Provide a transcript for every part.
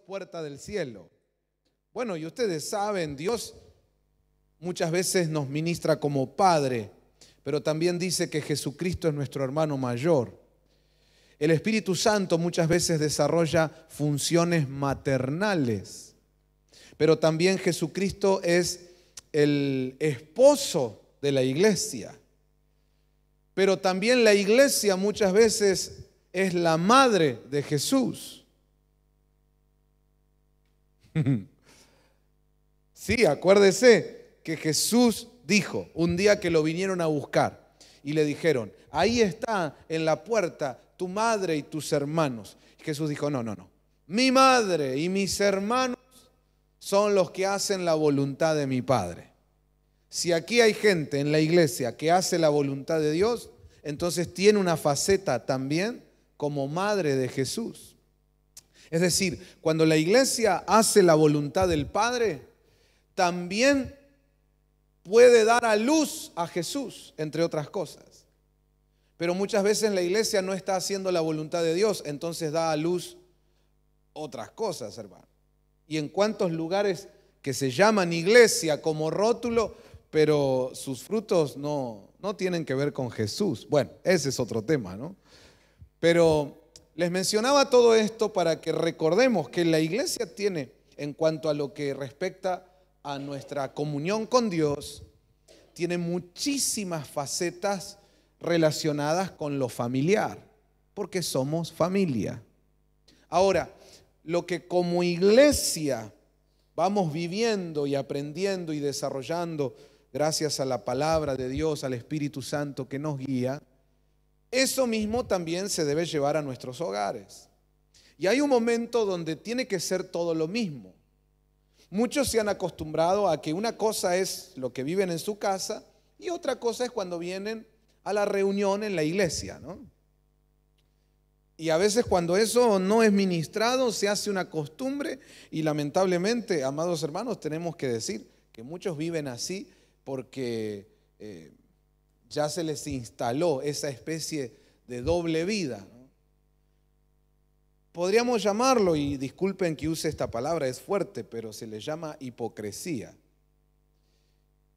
puerta del cielo. Bueno, y ustedes saben, Dios muchas veces nos ministra como Padre, pero también dice que Jesucristo es nuestro hermano mayor. El Espíritu Santo muchas veces desarrolla funciones maternales, pero también Jesucristo es el esposo de la iglesia. Pero también la iglesia muchas veces es la madre de Jesús. Sí, acuérdese que Jesús dijo un día que lo vinieron a buscar y le dijeron, ahí está en la puerta tu madre y tus hermanos. Y Jesús dijo, no, no, no. Mi madre y mis hermanos son los que hacen la voluntad de mi Padre. Si aquí hay gente en la iglesia que hace la voluntad de Dios, entonces tiene una faceta también como madre de Jesús. Es decir, cuando la iglesia hace la voluntad del Padre, también puede dar a luz a Jesús, entre otras cosas. Pero muchas veces la iglesia no está haciendo la voluntad de Dios, entonces da a luz otras cosas, hermano. Y en cuántos lugares que se llaman iglesia como rótulo, pero sus frutos no tienen que ver con Jesús. Bueno, ese es otro tema, ¿no? Pero les mencionaba todo esto para que recordemos que la iglesia tiene, en cuanto a lo que respecta a nuestra comunión con Dios, tiene muchísimas facetas relacionadas con lo familiar, porque somos familia. Ahora, lo que como iglesia vamos viviendo y aprendiendo y desarrollando gracias a la palabra de Dios, al Espíritu Santo que nos guía, eso mismo también se debe llevar a nuestros hogares. Y hay un momento donde tiene que ser todo lo mismo. Muchos se han acostumbrado a que una cosa es lo que viven en su casa y otra cosa es cuando vienen a la reunión en la iglesia, ¿no? Y a veces cuando eso no es ministrado se hace una costumbre y lamentablemente, amados hermanos, tenemos que decir que muchos viven así porque ya se les instaló esa especie de doble vida, ¿no? Podríamos llamarlo, y disculpen que use esta palabra, es fuerte, pero se le llama hipocresía.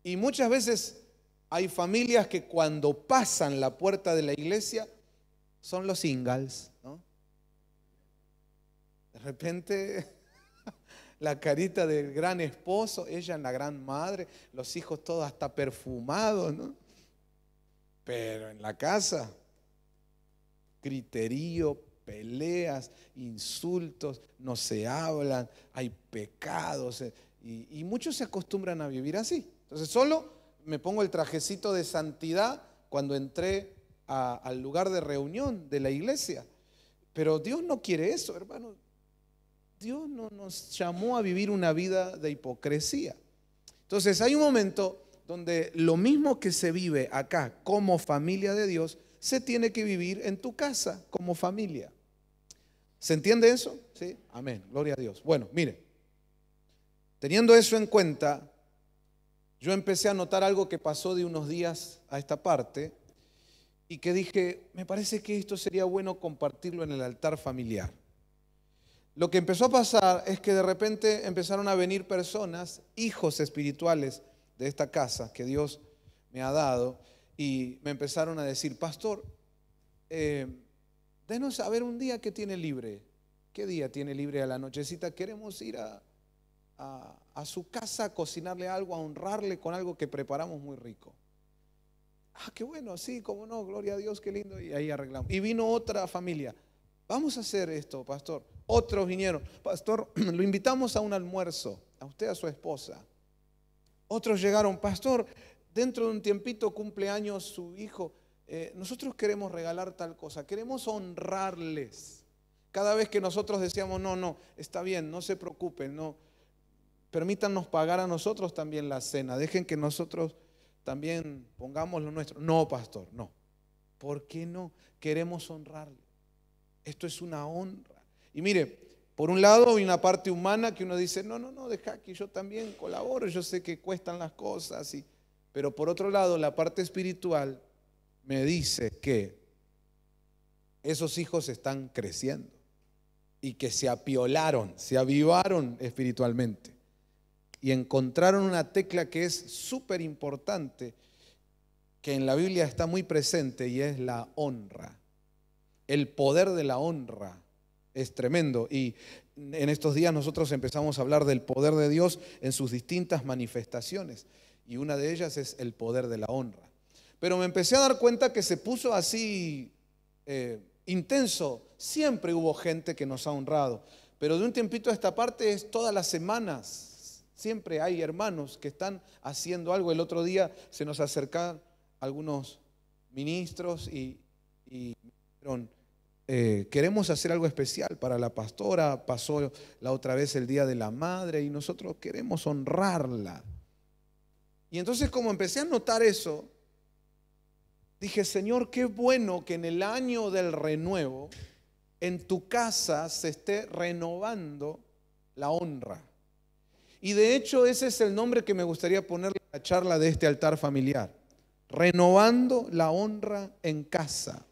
Y muchas veces hay familias que cuando pasan la puerta de la iglesia son los singles, ¿no? De repente la carita del gran esposo, ella la gran madre, los hijos todos hasta perfumados, ¿no? Pero en la casa, griterío, peleas, insultos, no se hablan, hay pecados y muchos se acostumbran a vivir así. Entonces solo me pongo el trajecito de santidad cuando entré al lugar de reunión de la iglesia. Pero Dios no quiere eso, hermano. Dios no nos llamó a vivir una vida de hipocresía. Entonces hay un momento donde lo mismo que se vive acá como familia de Dios, se tiene que vivir en tu casa como familia. ¿Se entiende eso? Sí, amén, gloria a Dios. Bueno, mire, teniendo eso en cuenta, yo empecé a notar algo que pasó de unos días a esta parte y que dije, me parece que esto sería bueno compartirlo en el altar familiar. Lo que empezó a pasar es que de repente empezaron a venir personas, hijos espirituales de esta casa que Dios me ha dado, y me empezaron a decir, pastor, denos saber un día que tiene libre. ¿Qué día tiene libre a la nochecita? Queremos ir a su casa a cocinarle algo, a honrarle con algo que preparamos muy rico. Ah, qué bueno, sí, cómo no, gloria a Dios, qué lindo. Y ahí arreglamos. Y vino otra familia. Vamos a hacer esto, pastor. Otros vinieron. Pastor, lo invitamos a un almuerzo, a usted, a su esposa. Otros llegaron, pastor, dentro de un tiempito cumpleaños su hijo. Nosotros queremos regalar tal cosa, queremos honrarles. Cada vez que nosotros decíamos, no, está bien, no se preocupen, no, permítanos pagar a nosotros también la cena, dejen que nosotros también pongamos lo nuestro. No, pastor, no. ¿Por qué no? Queremos honrarle. Esto es una honra. Y mire, por un lado hay una parte humana que uno dice, no, deja que yo también colaboro, yo sé que cuestan las cosas, pero por otro lado la parte espiritual me dice que esos hijos están creciendo y que se apiolaron, se avivaron espiritualmente y encontraron una tecla que es súper importante, que en la Biblia está muy presente, y es la honra. El poder de la honra es tremendo, y en estos días nosotros empezamos a hablar del poder de Dios en sus distintas manifestaciones, y una de ellas es el poder de la honra. Pero me empecé a dar cuenta que se puso así intenso. Siempre hubo gente que nos ha honrado, pero de un tiempito a esta parte es todas las semanas. Siempre hay hermanos que están haciendo algo. El otro día se nos acercaron algunos ministros y dijeron, queremos hacer algo especial para la pastora. Pasó la otra vez el Día de la Madre y nosotros queremos honrarla. Y entonces, como empecé a notar eso, dije, Señor, qué bueno que en el año del renuevo en tu casa se esté renovando la honra. Y de hecho ese es el nombre que me gustaría ponerle a la charla de este altar familiar: renovando la honra en casa.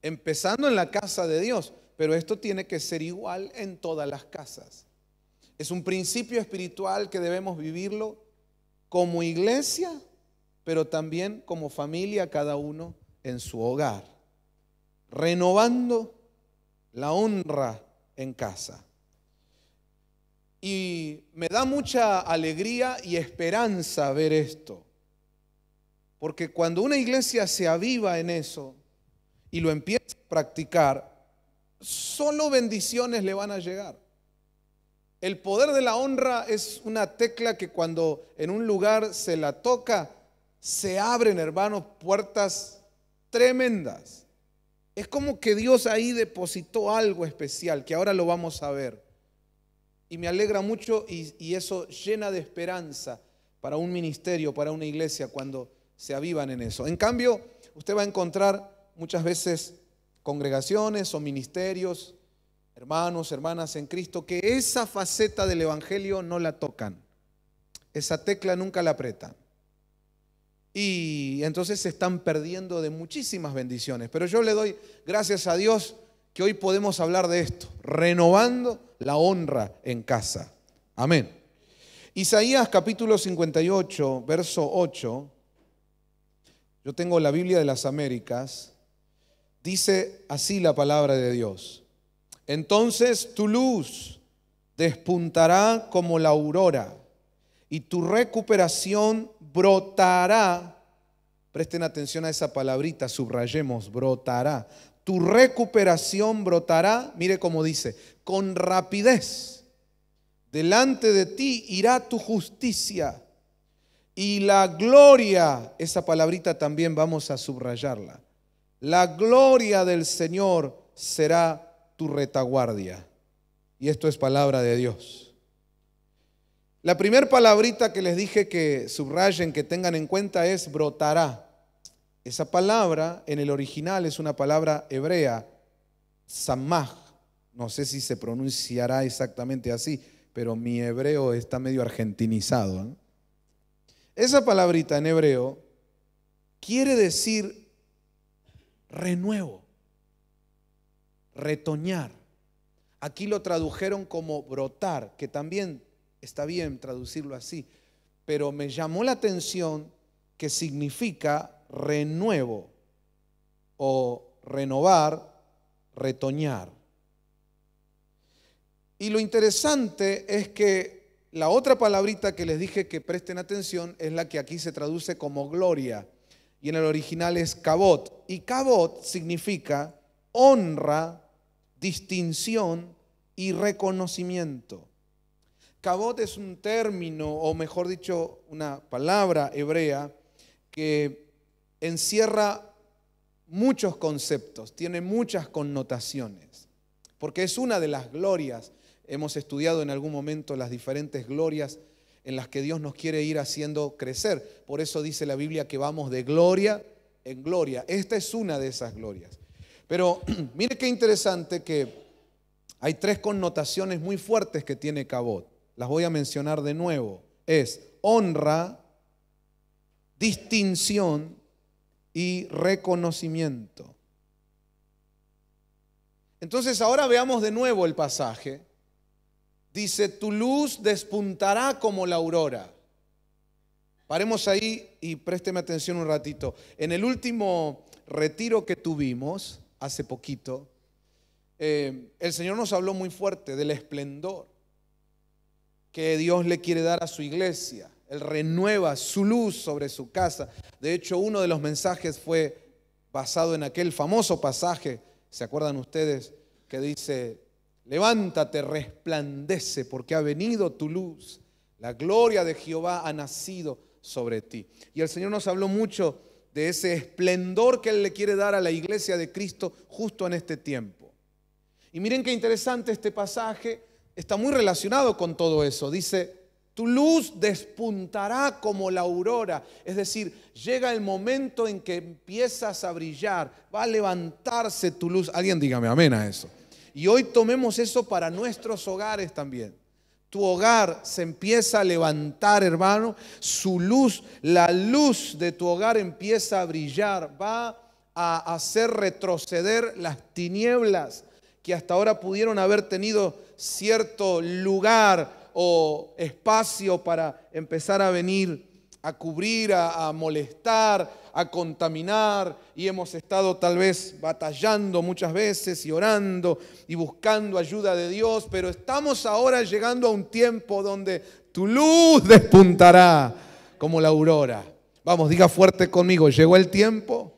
Empezando en la casa de Dios, pero esto tiene que ser igual en todas las casas. Es un principio espiritual que debemos vivirlo como iglesia, pero también como familia, cada uno en su hogar. Renovando la honra en casa. Y me da mucha alegría y esperanza ver esto, porque cuando una iglesia se aviva en eso y lo empieza a practicar, solo bendiciones le van a llegar. El poder de la honra es una tecla que cuando en un lugar se la toca, se abren, hermanos, puertas tremendas. Es como que Dios ahí depositó algo especial, que ahora lo vamos a ver. Y me alegra mucho y eso llena de esperanza para un ministerio, para una iglesia, cuando se avivan en eso. En cambio, usted va a encontrar muchas veces congregaciones o ministerios, hermanos, hermanas en Cristo, que esa faceta del evangelio no la tocan. Esa tecla nunca la apretan. Y entonces se están perdiendo de muchísimas bendiciones. Pero yo le doy gracias a Dios que hoy podemos hablar de esto, renovando la honra en casa. Amén. Isaías capítulo 58, verso 8. Yo tengo la Biblia de las Américas. Dice así la palabra de Dios: entonces tu luz despuntará como la aurora y tu recuperación brotará. Presten atención a esa palabrita, subrayemos, brotará. Tu recuperación brotará, mire cómo dice, con rapidez. Delante de ti irá tu justicia y la gloria, esa palabrita también vamos a subrayarla. La gloria del Señor será tu retaguardia. Y esto es palabra de Dios. La primera palabrita que les dije que subrayen, que tengan en cuenta, es brotará. Esa palabra en el original es una palabra hebrea, samaj. No sé si se pronunciará exactamente así, pero mi hebreo está medio argentinizado, ¿eh? Esa palabrita en hebreo quiere decir renuevo, retoñar. Aquí lo tradujeron como brotar, que también está bien traducirlo así, pero me llamó la atención que significa renuevo o renovar, retoñar. Y lo interesante es que la otra palabrita que les dije que presten atención es la que aquí se traduce como gloria, y en el original es kabot, y kabot significa honra, distinción y reconocimiento. Kabot es un término, o mejor dicho, una palabra hebrea que encierra muchos conceptos, tiene muchas connotaciones, porque es una de las glorias. Hemos estudiado en algún momento las diferentes glorias en las que Dios nos quiere ir haciendo crecer. Por eso dice la Biblia que vamos de gloria en gloria. Esta es una de esas glorias. Pero mire qué interesante que hay tres connotaciones muy fuertes que tiene kabot. Las voy a mencionar de nuevo. Es honra, distinción y reconocimiento. Entonces ahora veamos de nuevo el pasaje. Dice, tu luz despuntará como la aurora. Paremos ahí y présteme atención un ratito. En el último retiro que tuvimos, hace poquito, el Señor nos habló muy fuerte del esplendor que Dios le quiere dar a su iglesia. Él renueva su luz sobre su casa. De hecho, uno de los mensajes fue basado en aquel famoso pasaje, ¿se acuerdan ustedes? Que dice, levántate, resplandece, porque ha venido tu luz. La gloria de Jehová ha nacido sobre ti. Y el Señor nos habló mucho de ese esplendor que Él le quiere dar a la iglesia de Cristo justo en este tiempo. Y miren qué interesante este pasaje, está muy relacionado con todo eso. Dice, tu luz despuntará como la aurora. Es decir, llega el momento en que empiezas a brillar, va a levantarse tu luz. Alguien dígame amén a eso. Y hoy tomemos eso para nuestros hogares también. Tu hogar se empieza a levantar, hermano. Su luz, la luz de tu hogar empieza a brillar. Va a hacer retroceder las tinieblas que hasta ahora pudieron haber tenido cierto lugar o espacio para empezar a venir a cubrir, a molestar, a contaminar, y hemos estado tal vez batallando muchas veces y orando y buscando ayuda de Dios, pero estamos ahora llegando a un tiempo donde tu luz despuntará como la aurora. Vamos, diga fuerte conmigo, llegó el tiempo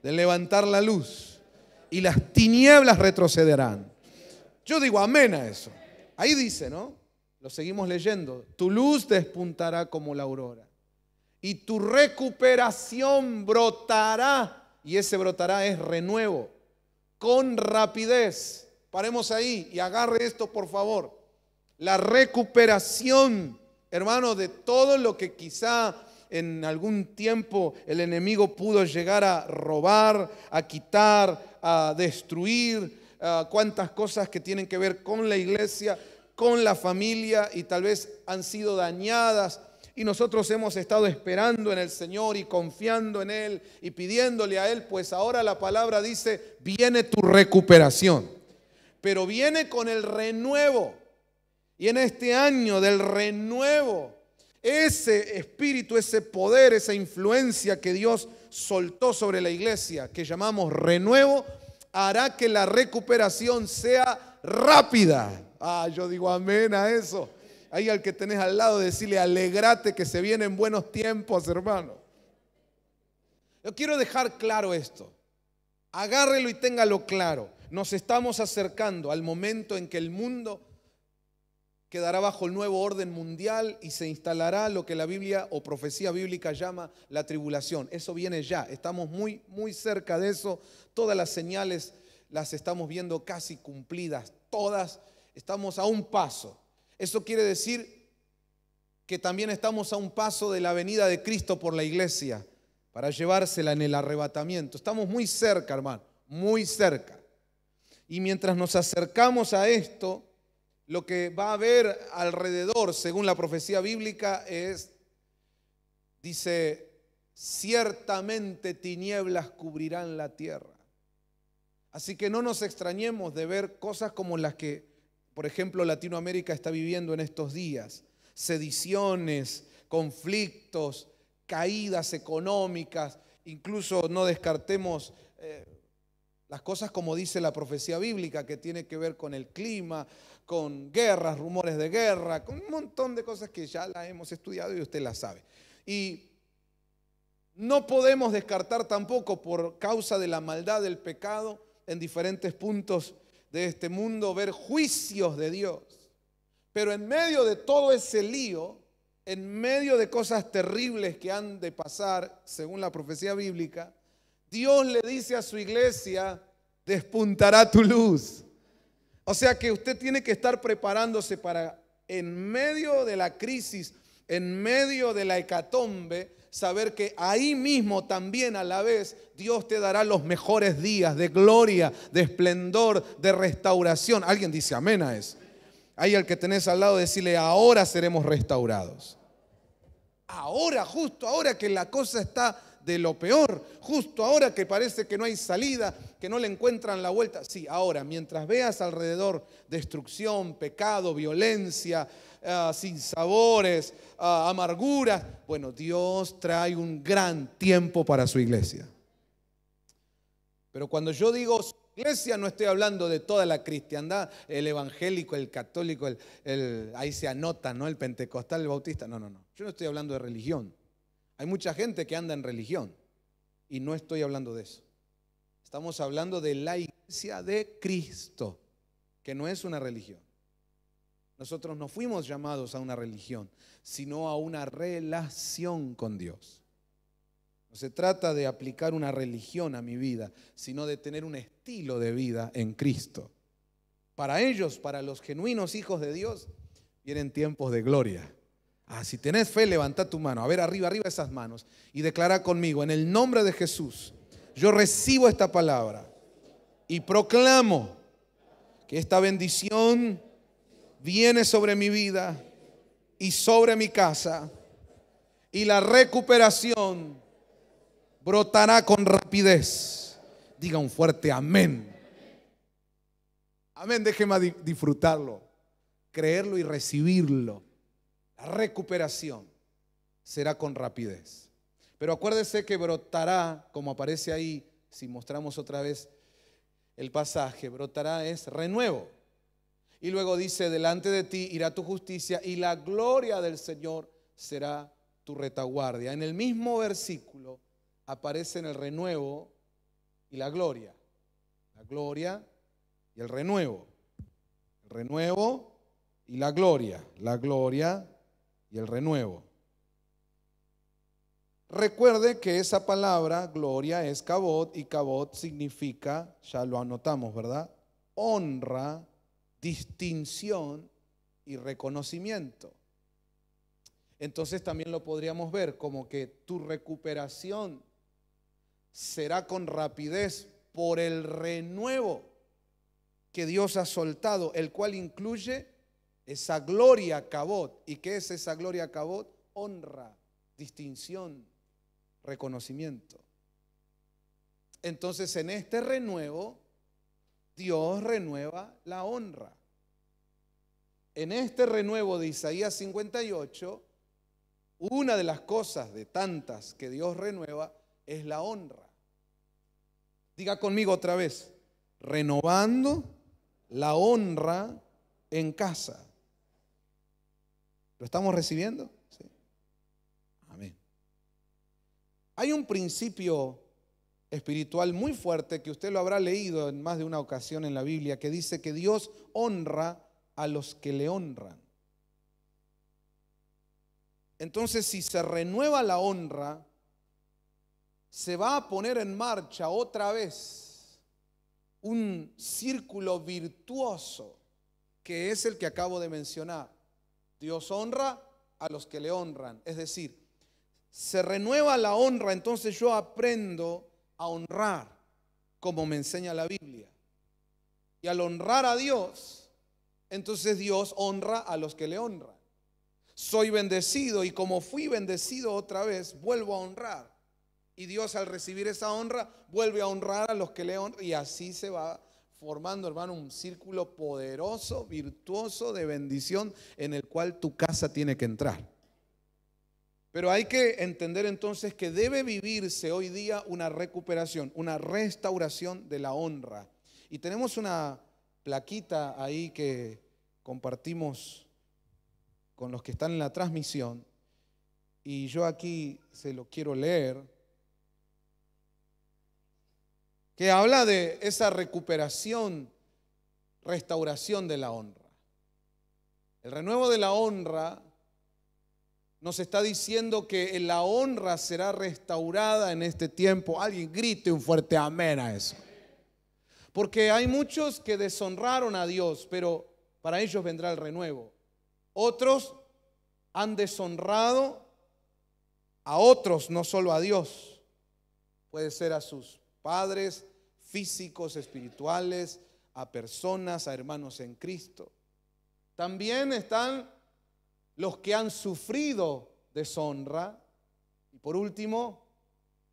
de levantar la luz y las tinieblas retrocederán. Yo digo amén a eso. Ahí dice, ¿no? Lo seguimos leyendo. Tu luz despuntará como la aurora y tu recuperación brotará. Y ese brotará es renuevo, con rapidez. Paremos ahí y agarre esto, por favor. La recuperación, hermano, de todo lo que quizá en algún tiempo el enemigo pudo llegar a robar, a quitar, a destruir, cuántas cosas que tienen que ver con la iglesia, con la familia, y tal vez han sido dañadas, y nosotros hemos estado esperando en el Señor y confiando en Él y pidiéndole a Él. Pues ahora la palabra dice, viene tu recuperación, pero viene con el renuevo. Y en este año del renuevo, ese espíritu, ese poder, esa influencia que Dios soltó sobre la iglesia, que llamamos renuevo, hará que la recuperación sea rápida. Yo digo amén a eso. Ahí al que tenés al lado, decirle, alegrate que se vienen buenos tiempos, hermano. Yo quiero dejar claro esto. Agárrelo y téngalo claro. Nos estamos acercando al momento en que el mundo quedará bajo el nuevo orden mundial y se instalará lo que la Biblia o profecía bíblica llama la tribulación. Eso viene ya, estamos muy, muy cerca de eso. Todas las señales las estamos viendo casi cumplidas, todas. Estamos a un paso. Eso quiere decir que también estamos a un paso de la venida de Cristo por la iglesia para llevársela en el arrebatamiento. Estamos muy cerca, hermano, muy cerca. Y mientras nos acercamos a esto, lo que va a haber alrededor, según la profecía bíblica, dice, ciertamente tinieblas cubrirán la tierra. Así que no nos extrañemos de ver cosas como las que, por ejemplo, Latinoamérica está viviendo en estos días. Sediciones, conflictos, caídas económicas, incluso no descartemos las cosas como dice la profecía bíblica, que tiene que ver con el clima, con guerras, rumores de guerra, con un montón de cosas que ya las hemos estudiado y usted las sabe. Y no podemos descartar tampoco, por causa de la maldad del pecado en diferentes puntos de este mundo, ver juicios de Dios. Pero en medio de todo ese lío, en medio de cosas terribles que han de pasar, según la profecía bíblica, Dios le dice a su iglesia, despuntará tu luz. O sea que usted tiene que estar preparándose para, en medio de la crisis, en medio de la hecatombe, saber que ahí mismo también a la vez Dios te dará los mejores días de gloria, de esplendor, de restauración. Alguien dice amén a eso. Ahí al que tenés al lado, decirle, ahora seremos restaurados. Ahora, justo ahora que la cosa está de lo peor, justo ahora que parece que no hay salida, que no le encuentran la vuelta. Sí, ahora, mientras veas alrededor destrucción, pecado, violencia, sinsabores, amarguras, bueno, Dios trae un gran tiempo para su iglesia. Pero cuando yo digo iglesia, no estoy hablando de toda la cristiandad, el evangélico, el católico, ahí se anotan, ¿no? El pentecostal, el bautista. No. Yo no estoy hablando de religión. Hay mucha gente que anda en religión y no estoy hablando de eso. Estamos hablando de la iglesia de Cristo, que no es una religión. Nosotros no fuimos llamados a una religión, sino a una relación con Dios. No se trata de aplicar una religión a mi vida, sino de tener un estilo de vida en Cristo. Para ellos, para los genuinos hijos de Dios, vienen tiempos de gloria. Si tenés fe, levanta tu mano. A ver, arriba esas manos. Y declara conmigo, en el nombre de Jesús, yo recibo esta palabra y proclamo que esta bendición viene sobre mi vida y sobre mi casa. Y la recuperación brotará con rapidez. Diga un fuerte amén. Amén, déjeme disfrutarlo, creerlo y recibirlo. La recuperación será con rapidez. Pero acuérdese que brotará, como aparece ahí, si mostramos otra vez el pasaje, brotará es renuevo. Y luego dice, delante de ti irá tu justicia y la gloria del Señor será tu retaguardia. En el mismo versículo aparecen el renuevo y la gloria. La gloria y el renuevo. El renuevo y la gloria. La gloria y el renuevo. Recuerde que esa palabra, gloria, es kabod, y kabod significa, ya lo anotamos, ¿verdad? Honra, distinción y reconocimiento. Entonces también lo podríamos ver como que tu recuperación será con rapidez por el renuevo que Dios ha soltado, el cual incluye esa gloria kabod. ¿Y qué es esa gloria kabod? Honra, distinción, reconocimiento. Entonces en este renuevo Dios renueva la honra. En este renuevo de Isaías 58, una de las cosas de tantas que Dios renueva es la honra. Diga conmigo otra vez, renovando la honra en casa. ¿Lo estamos recibiendo? Sí. Amén. Hay un principio espiritual muy fuerte que usted lo habrá leído en más de una ocasión en la Biblia, que dice que Dios honra a los que le honran. Entonces, si se renueva la honra, se va a poner en marcha otra vez un círculo virtuoso que es el que acabo de mencionar. Dios honra a los que le honran. Es decir, se renueva la honra, entonces yo aprendo a honrar como me enseña la Biblia. Y al honrar a Dios, entonces Dios honra a los que le honran. Soy bendecido y como fui bendecido otra vez, vuelvo a honrar. Y Dios al recibir esa honra, vuelve a honrar a los que le honran. Y así se va formando, hermano, un círculo poderoso, virtuoso de bendición en el cual tu casa tiene que entrar. Pero hay que entender entonces que debe vivirse hoy día una recuperación, una restauración de la honra. Y tenemos una plaquita ahí que compartimos con los que están en la transmisión. Y yo aquí se lo quiero leer, que habla de esa recuperación, restauración de la honra. El renuevo de la honra nos está diciendo que la honra será restaurada en este tiempo. Alguien grite un fuerte amén a eso. Porque hay muchos que deshonraron a Dios, pero para ellos vendrá el renuevo. Otros han deshonrado a otros, no solo a Dios. Puede ser a sus padres físicos, espirituales, a personas, a hermanos en Cristo. También están los que han sufrido deshonra. Y por último,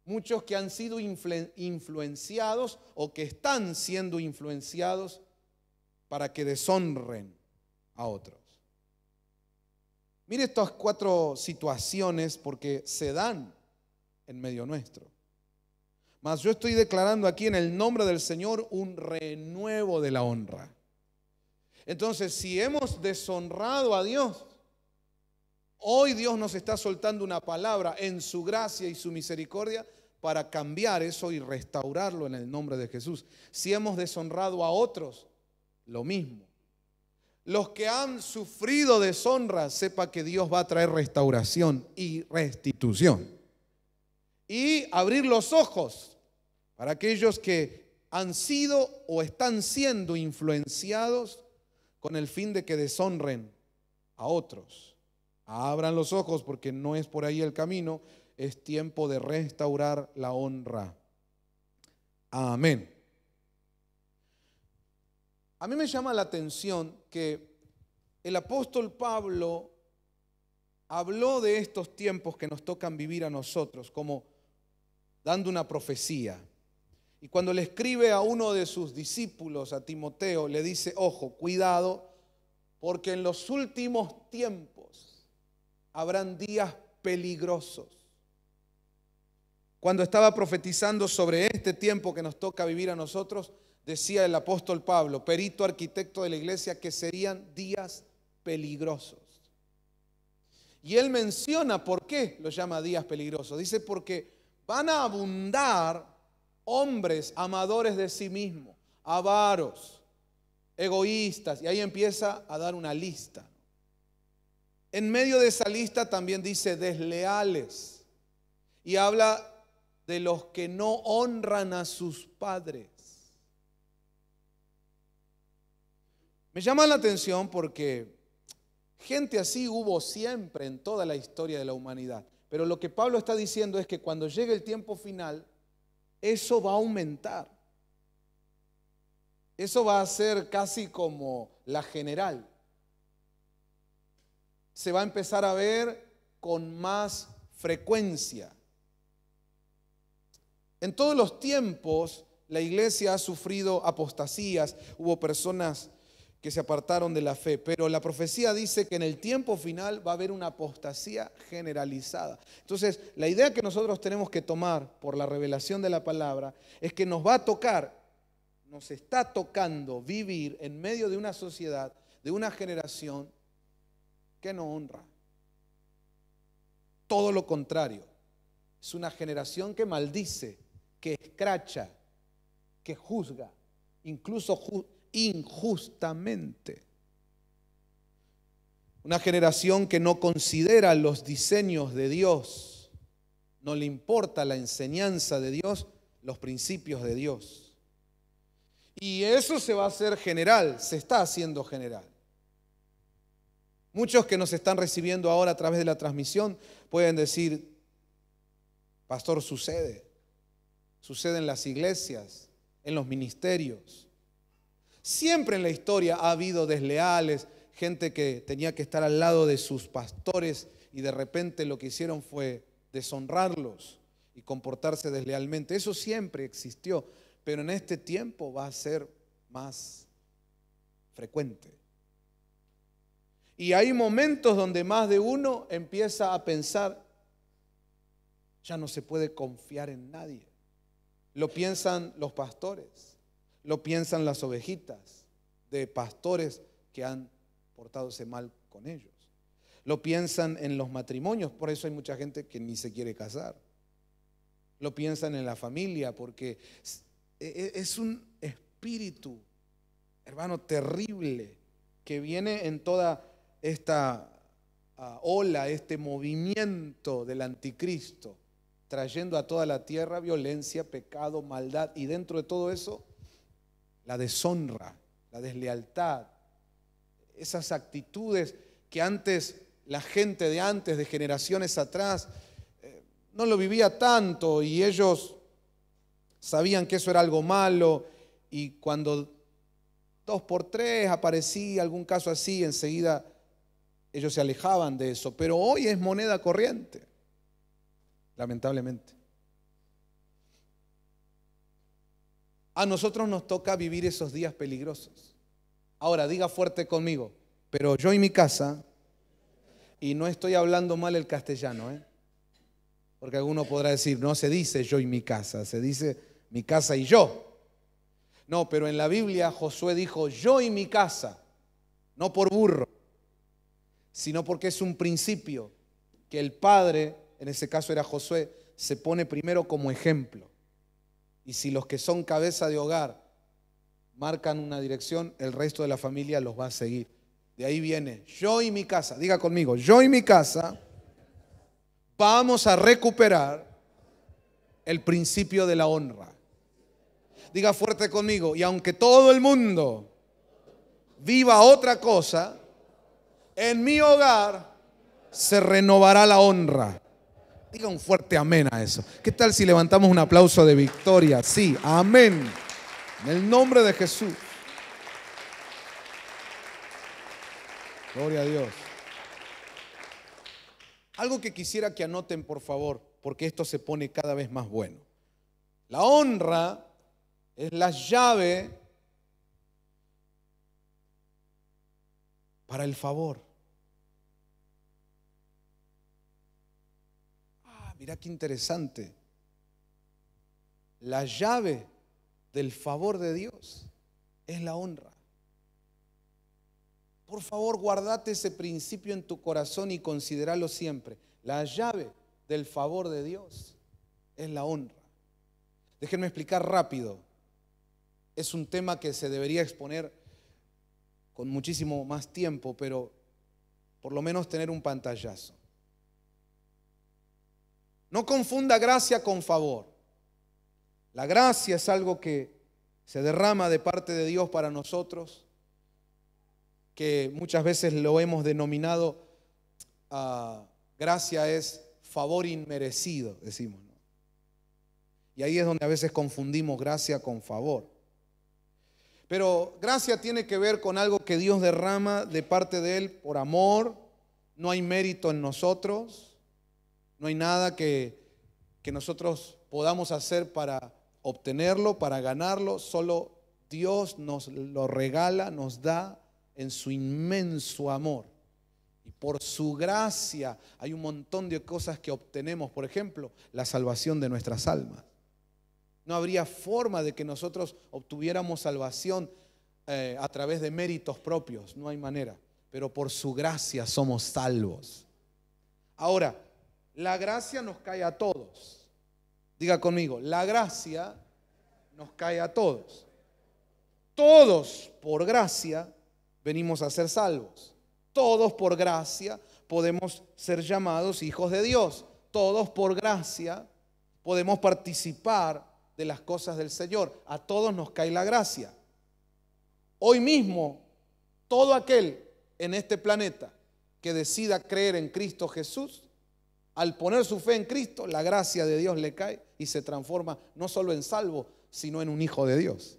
Muchos que han sido influenciados o que están siendo influenciados para que deshonren a otros. Mire estas 4 situaciones porque se dan en medio nuestro. Mas yo estoy declarando aquí en el nombre del Señor un renuevo de la honra. Entonces, si hemos deshonrado a Dios, hoy Dios nos está soltando una palabra en su gracia y su misericordia para cambiar eso y restaurarlo en el nombre de Jesús. Si hemos deshonrado a otros, lo mismo. Los que han sufrido deshonra, sepa que Dios va a traer restauración y restitución. Y abrir los ojos para aquellos que han sido o están siendo influenciados con el fin de que deshonren a otros. Abran los ojos porque no es por ahí el camino. Es tiempo de restaurar la honra. Amén. A mí me llama la atención que el apóstol Pablo habló de estos tiempos que nos tocan vivir a nosotros, como dando una profecía. Y cuando le escribe a uno de sus discípulos, a Timoteo, le dice, ojo, cuidado, porque en los últimos tiempos habrán días peligrosos. Cuando estaba profetizando sobre este tiempo que nos toca vivir a nosotros, decía el apóstol Pablo, perito arquitecto de la iglesia, que serían días peligrosos. Y él menciona por qué lo llama días peligrosos. Dice porque van a abundar hombres amadores de sí mismos, avaros, egoístas, y ahí empieza a dar una lista. En medio de esa lista también dice desleales, y habla de los que no honran a sus padres. Me llama la atención porque gente así hubo siempre en toda la historia de la humanidad. Pero lo que Pablo está diciendo es que cuando llegue el tiempo final, eso va a aumentar. Eso va a ser casi como la general. Se va a empezar a ver con más frecuencia. En todos los tiempos, la iglesia ha sufrido apostasías, hubo personas que se apartaron de la fe, pero la profecía dice que en el tiempo final va a haber una apostasía generalizada. Entonces, la idea que nosotros tenemos que tomar por la revelación de la palabra es que nos va a tocar, nos está tocando vivir en medio de una sociedad, de una generación que no honra. Todo lo contrario, es una generación que maldice, que escracha, que juzga, incluso injustamente. Una generación que no considera los diseños de Dios, no le importa la enseñanza de Dios, los principios de Dios. Y eso se va a hacer general, se está haciendo general. Muchos que nos están recibiendo ahora a través de la transmisión pueden decir, pastor, sucede en las iglesias, en los ministerios. Siempre en la historia ha habido desleales, gente que tenía que estar al lado de sus pastores y de repente lo que hicieron fue deshonrarlos y comportarse deslealmente. Eso siempre existió, pero en este tiempo va a ser más frecuente. Y hay momentos donde más de uno empieza a pensar, ya no se puede confiar en nadie. Lo piensan los pastores, lo piensan las ovejitas de pastores que han portadose mal con ellos. Lo piensan en los matrimonios, por eso hay mucha gente que ni se quiere casar. Lo piensan en la familia, porque es un espíritu, hermano, terrible que viene en toda esta ola, este movimiento del anticristo, trayendo a toda la tierra violencia, pecado, maldad, y dentro de todo eso, la deshonra, la deslealtad, esas actitudes que antes, la gente de antes, de generaciones atrás, no lo vivía tanto y ellos sabían que eso era algo malo, y cuando 2 por 3 aparecía algún caso así, enseguida ellos se alejaban de eso. Pero hoy es moneda corriente, lamentablemente. A nosotros nos toca vivir esos días peligrosos. Ahora, diga fuerte conmigo, pero yo y mi casa, y no estoy hablando mal el castellano, porque alguno podrá decir, no se dice yo y mi casa, se dice mi casa y yo. No, pero en la Biblia Josué dijo yo y mi casa, no por burro, sino porque es un principio que el padre, en ese caso era Josué, se pone primero como ejemplo. Y si los que son cabeza de hogar marcan una dirección, el resto de la familia los va a seguir. De ahí viene, yo y mi casa, diga conmigo, yo y mi casa vamos a recuperar el principio de la honra. Diga fuerte conmigo, y aunque todo el mundo viva otra cosa, en mi hogar se renovará la honra. Diga un fuerte amén a eso. ¿Qué tal si levantamos un aplauso de victoria? Sí, amén. En el nombre de Jesús. Gloria a Dios. Algo que quisiera que anoten, por favor, porque esto se pone cada vez más bueno. La honra es la llave para el favor. Mira qué interesante. La llave del favor de Dios es la honra. Por favor, guardate ese principio en tu corazón y considéralo siempre. La llave del favor de Dios es la honra. Déjenme explicar rápido. Es un tema que se debería exponer con muchísimo más tiempo, pero por lo menos tener un pantallazo. No confunda gracia con favor. La gracia es algo que se derrama de parte de Dios para nosotros, que muchas veces lo hemos denominado, gracia es favor inmerecido, decimos, ¿no? Y ahí es donde a veces confundimos gracia con favor. Pero gracia tiene que ver con algo que Dios derrama de parte de Él por amor. No hay mérito en nosotros. No hay nada que nosotros podamos hacer para obtenerlo, para ganarlo. Solo Dios nos lo regala, nos da en su inmenso amor. Y por su gracia hay un montón de cosas que obtenemos. Por ejemplo, la salvación de nuestras almas. No habría forma de que nosotros obtuviéramos salvación a través de méritos propios. No hay manera. Pero por su gracia somos salvos. Ahora, la gracia nos cae a todos. Diga conmigo, la gracia nos cae a todos. Todos por gracia venimos a ser salvos. Todos por gracia podemos ser llamados hijos de Dios. Todos por gracia podemos participar de las cosas del Señor. A todos nos cae la gracia. Hoy mismo, todo aquel en este planeta que decida creer en Cristo Jesús, al poner su fe en Cristo, la gracia de Dios le cae y se transforma no solo en salvo, sino en un hijo de Dios.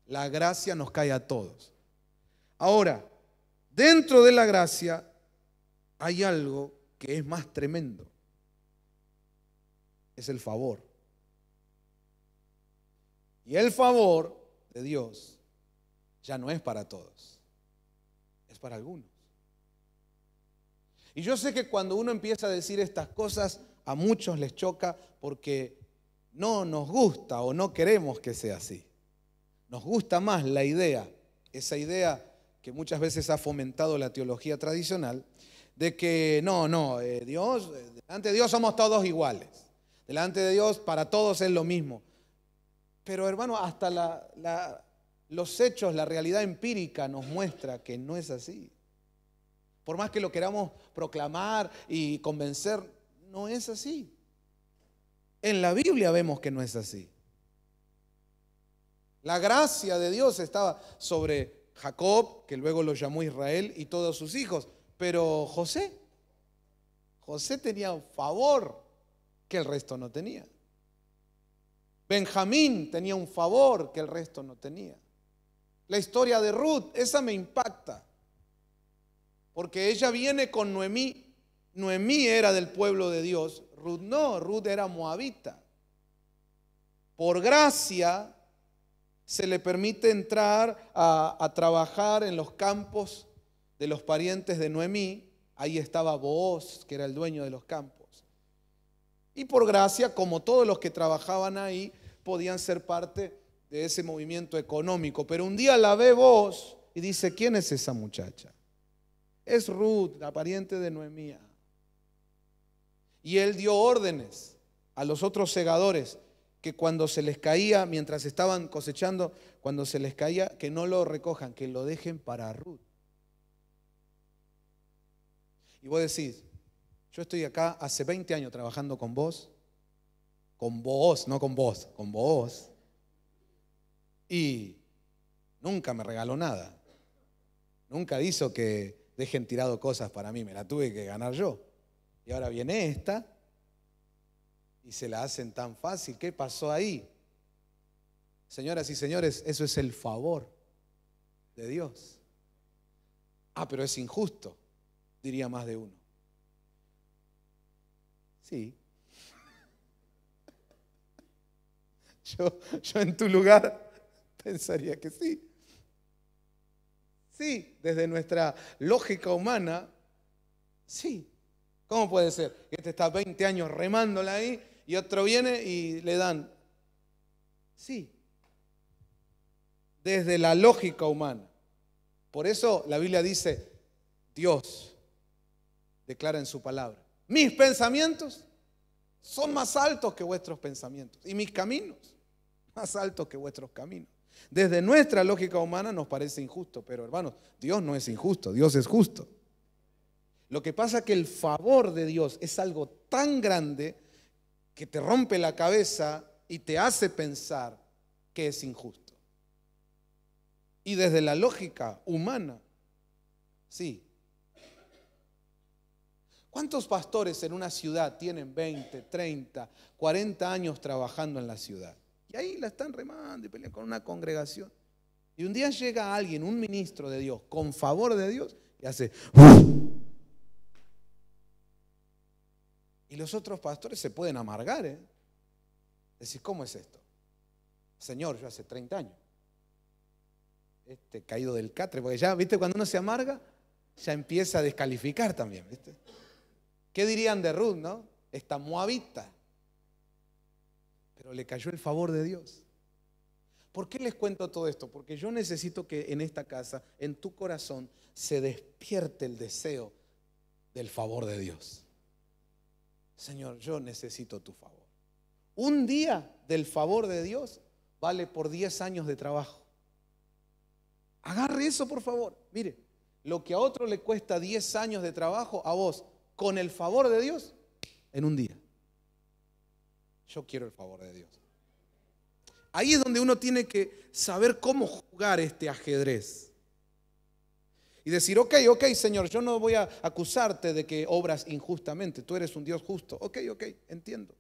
La gracia nos cae a todos. Ahora, dentro de la gracia hay algo que es más tremendo. Es el favor. Y el favor de Dios ya no es para todos, es para algunos. Y yo sé que cuando uno empieza a decir estas cosas, a muchos les choca porque no nos gusta o no queremos que sea así. Nos gusta más la idea, esa idea que muchas veces ha fomentado la teología tradicional, de que Dios, delante de Dios somos todos iguales. Delante de Dios para todos es lo mismo. Pero hermano, hasta los hechos, la realidad empírica nos muestra que no es así. Por más que lo queramos proclamar y convencer, no es así. En la Biblia vemos que no es así. La gracia de Dios estaba sobre Jacob, que luego lo llamó Israel, y todos sus hijos. Pero José tenía un favor que el resto no tenía. Benjamín tenía un favor que el resto no tenía. La historia de Ruth, esa me impacta. Porque ella viene con Noemí. Noemí era del pueblo de Dios. Ruth no, Ruth era moabita. Por gracia, se le permite entrar a trabajar en los campos de los parientes de Noemí. Ahí estaba Booz, que era el dueño de los campos. Y por gracia, como todos los que trabajaban ahí, podían ser parte de ese movimiento económico. Pero un día la ve Booz y dice, ¿quién es esa muchacha? Es Ruth, la pariente de Noemí. Y él dio órdenes a los otros segadores que cuando se les caía, mientras estaban cosechando, cuando se les caía, que no lo recojan, que lo dejen para Ruth. Y vos decís, yo estoy acá hace 20 años trabajando con vos, no con vos, con vos, y nunca me regaló nada. Nunca hizo que dejen tirado cosas para mí, me la tuve que ganar yo. Y ahora viene esta y se la hacen tan fácil. ¿Qué pasó ahí? Señoras y señores, eso es el favor de Dios. Pero es injusto, diría más de uno. Sí. Yo en tu lugar pensaría que sí. Sí, desde nuestra lógica humana, sí. ¿Cómo puede ser? Que este está 20 años remándola ahí y otro viene y le dan. Sí. Desde la lógica humana. Por eso la Biblia dice, Dios declara en su palabra, mis pensamientos son más altos que vuestros pensamientos y mis caminos más altos que vuestros caminos. Desde nuestra lógica humana nos parece injusto, pero hermanos, Dios no es injusto, Dios es justo. Lo que pasa es que el favor de Dios es algo tan grande que te rompe la cabeza y te hace pensar que es injusto. Y desde la lógica humana, sí. ¿Cuántos pastores en una ciudad tienen 20, 30, 40 años trabajando en la ciudad? Y ahí la están remando y pelean con una congregación. Y un día llega alguien, un ministro de Dios, con favor de Dios, y hace... Y los otros pastores se pueden amargar, ¿eh? Decís, ¿cómo es esto? Señor, yo hace 30 años. Caído del catre, porque ya, ¿viste? Cuando uno se amarga, ya empieza a descalificar también, ¿viste? ¿Qué dirían de Ruth, no? Esta moabita. Pero le cayó el favor de Dios. ¿Por qué les cuento todo esto? Porque yo necesito que en esta casa, en tu corazón, se despierte el deseo del favor de Dios. Señor, yo necesito tu favor. Un día del favor de Dios vale por 10 años de trabajo. Agarre eso, por favor. Mire, lo que a otro le cuesta 10 años de trabajo, a vos, con el favor de Dios, en un día. Yo quiero el favor de Dios. Ahí es donde uno tiene que saber cómo jugar este ajedrez. Y decir, ok, Señor, yo no voy a acusarte de que obras injustamente. Tú eres un Dios justo. Ok, entiendo.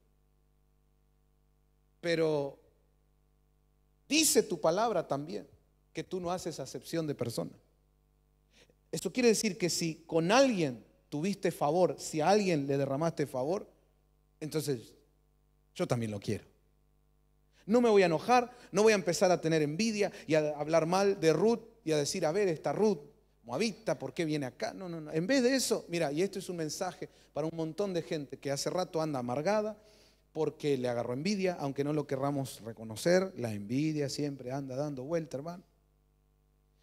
Pero dice tu palabra también que tú no haces acepción de persona. Esto quiere decir que si con alguien tuviste favor, si a alguien le derramaste favor, entonces yo también lo quiero. No me voy a enojar, no voy a empezar a tener envidia y a hablar mal de Ruth y a decir, a ver, esta Ruth moabita, ¿por qué viene acá? No. En vez de eso, mira, y esto es un mensaje para un montón de gente que hace rato anda amargada porque le agarró envidia, aunque no lo querramos reconocer, la envidia siempre anda dando vuelta, hermano.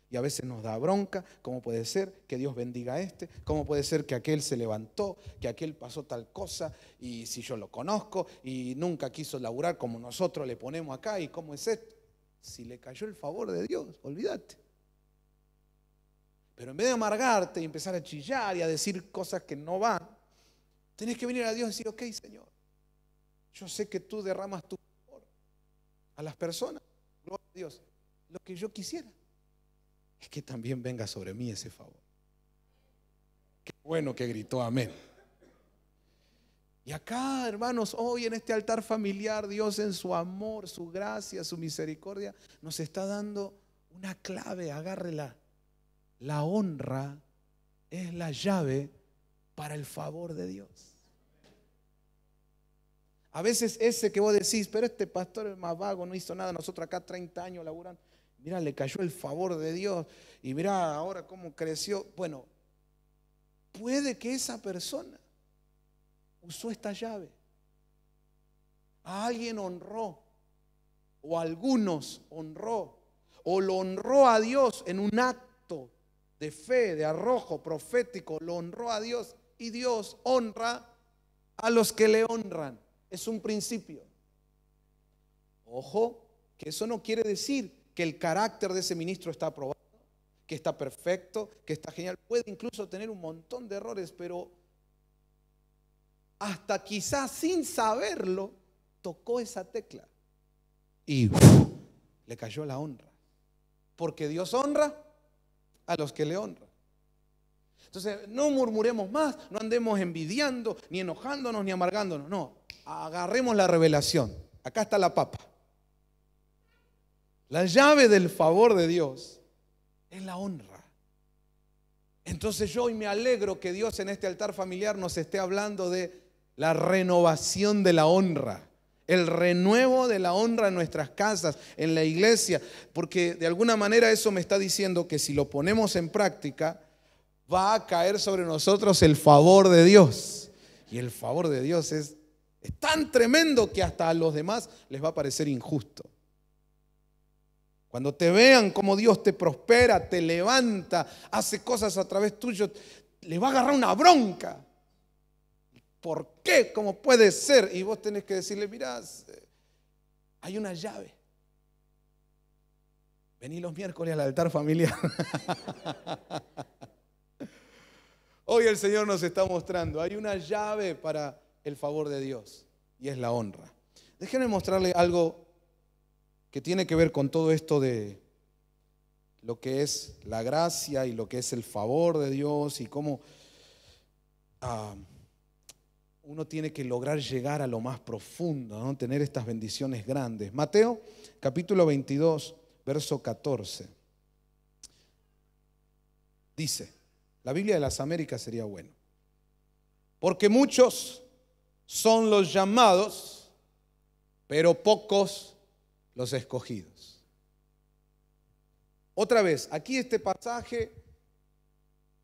Y a veces nos da bronca, ¿cómo puede ser que Dios bendiga a este? ¿Cómo puede ser que aquel se levantó, que aquel pasó tal cosa? Y si yo lo conozco y nunca quiso laburar como nosotros le ponemos acá, ¿y cómo es esto? Si le cayó el favor de Dios, olvídate. Pero en vez de amargarte y empezar a chillar y a decir cosas que no van, tenés que venir a Dios y decir, ok, Señor, yo sé que tú derramas tu favor a las personas, gloria a Dios. Lo que yo quisiera es que también venga sobre mí ese favor. Qué bueno que gritó amén. Y acá, hermanos, hoy en este altar familiar, Dios en su amor, su gracia, su misericordia, nos está dando una clave, agárrela. La honra es la llave para el favor de Dios. A veces ese que vos decís, pero este pastor es más vago, no hizo nada, nosotros acá 30 años laburando. Mirá, le cayó el favor de Dios y mirá ahora cómo creció. Bueno, puede que esa persona usó esta llave. A alguien honró, o a algunos honró, o lo honró a Dios en un acto de fe, de arrojo profético, lo honró a Dios y Dios honra a los que le honran. Es un principio. Ojo, que eso no quiere decir que el carácter de ese ministro está aprobado, que está perfecto, que está genial. Puede incluso tener un montón de errores, pero hasta quizás sin saberlo, tocó esa tecla y le cayó la honra. Porque Dios honra a los que le honran. Entonces, no murmuremos más, no andemos envidiando, ni enojándonos, ni amargándonos. No, agarremos la revelación. Acá está la papa. La llave del favor de Dios es la honra. Entonces yo hoy me alegro que Dios en este altar familiar nos esté hablando de la renovación de la honra. El renuevo de la honra en nuestras casas, en la iglesia. Porque de alguna manera eso me está diciendo que si lo ponemos en práctica, va a caer sobre nosotros el favor de Dios. Y el favor de Dios es tan tremendo que hasta a los demás les va a parecer injusto. Cuando te vean cómo Dios te prospera, te levanta, hace cosas a través tuyo, les va a agarrar una bronca. ¿Por qué? ¿Cómo puede ser? Y vos tenés que decirle, mirá, hay una llave. Vení los miércoles al altar familiar. Hoy el Señor nos está mostrando, hay una llave para el favor de Dios y es la honra. Déjenme mostrarle algo que tiene que ver con todo esto de lo que es la gracia y lo que es el favor de Dios y cómo uno tiene que lograr llegar a lo más profundo, ¿no? Tener estas bendiciones grandes. Mateo capítulo 22, verso 14. Dice, la Biblia de las Américas sería bueno. Porque muchos son los llamados, pero pocos los escogidos. Otra vez, aquí este pasaje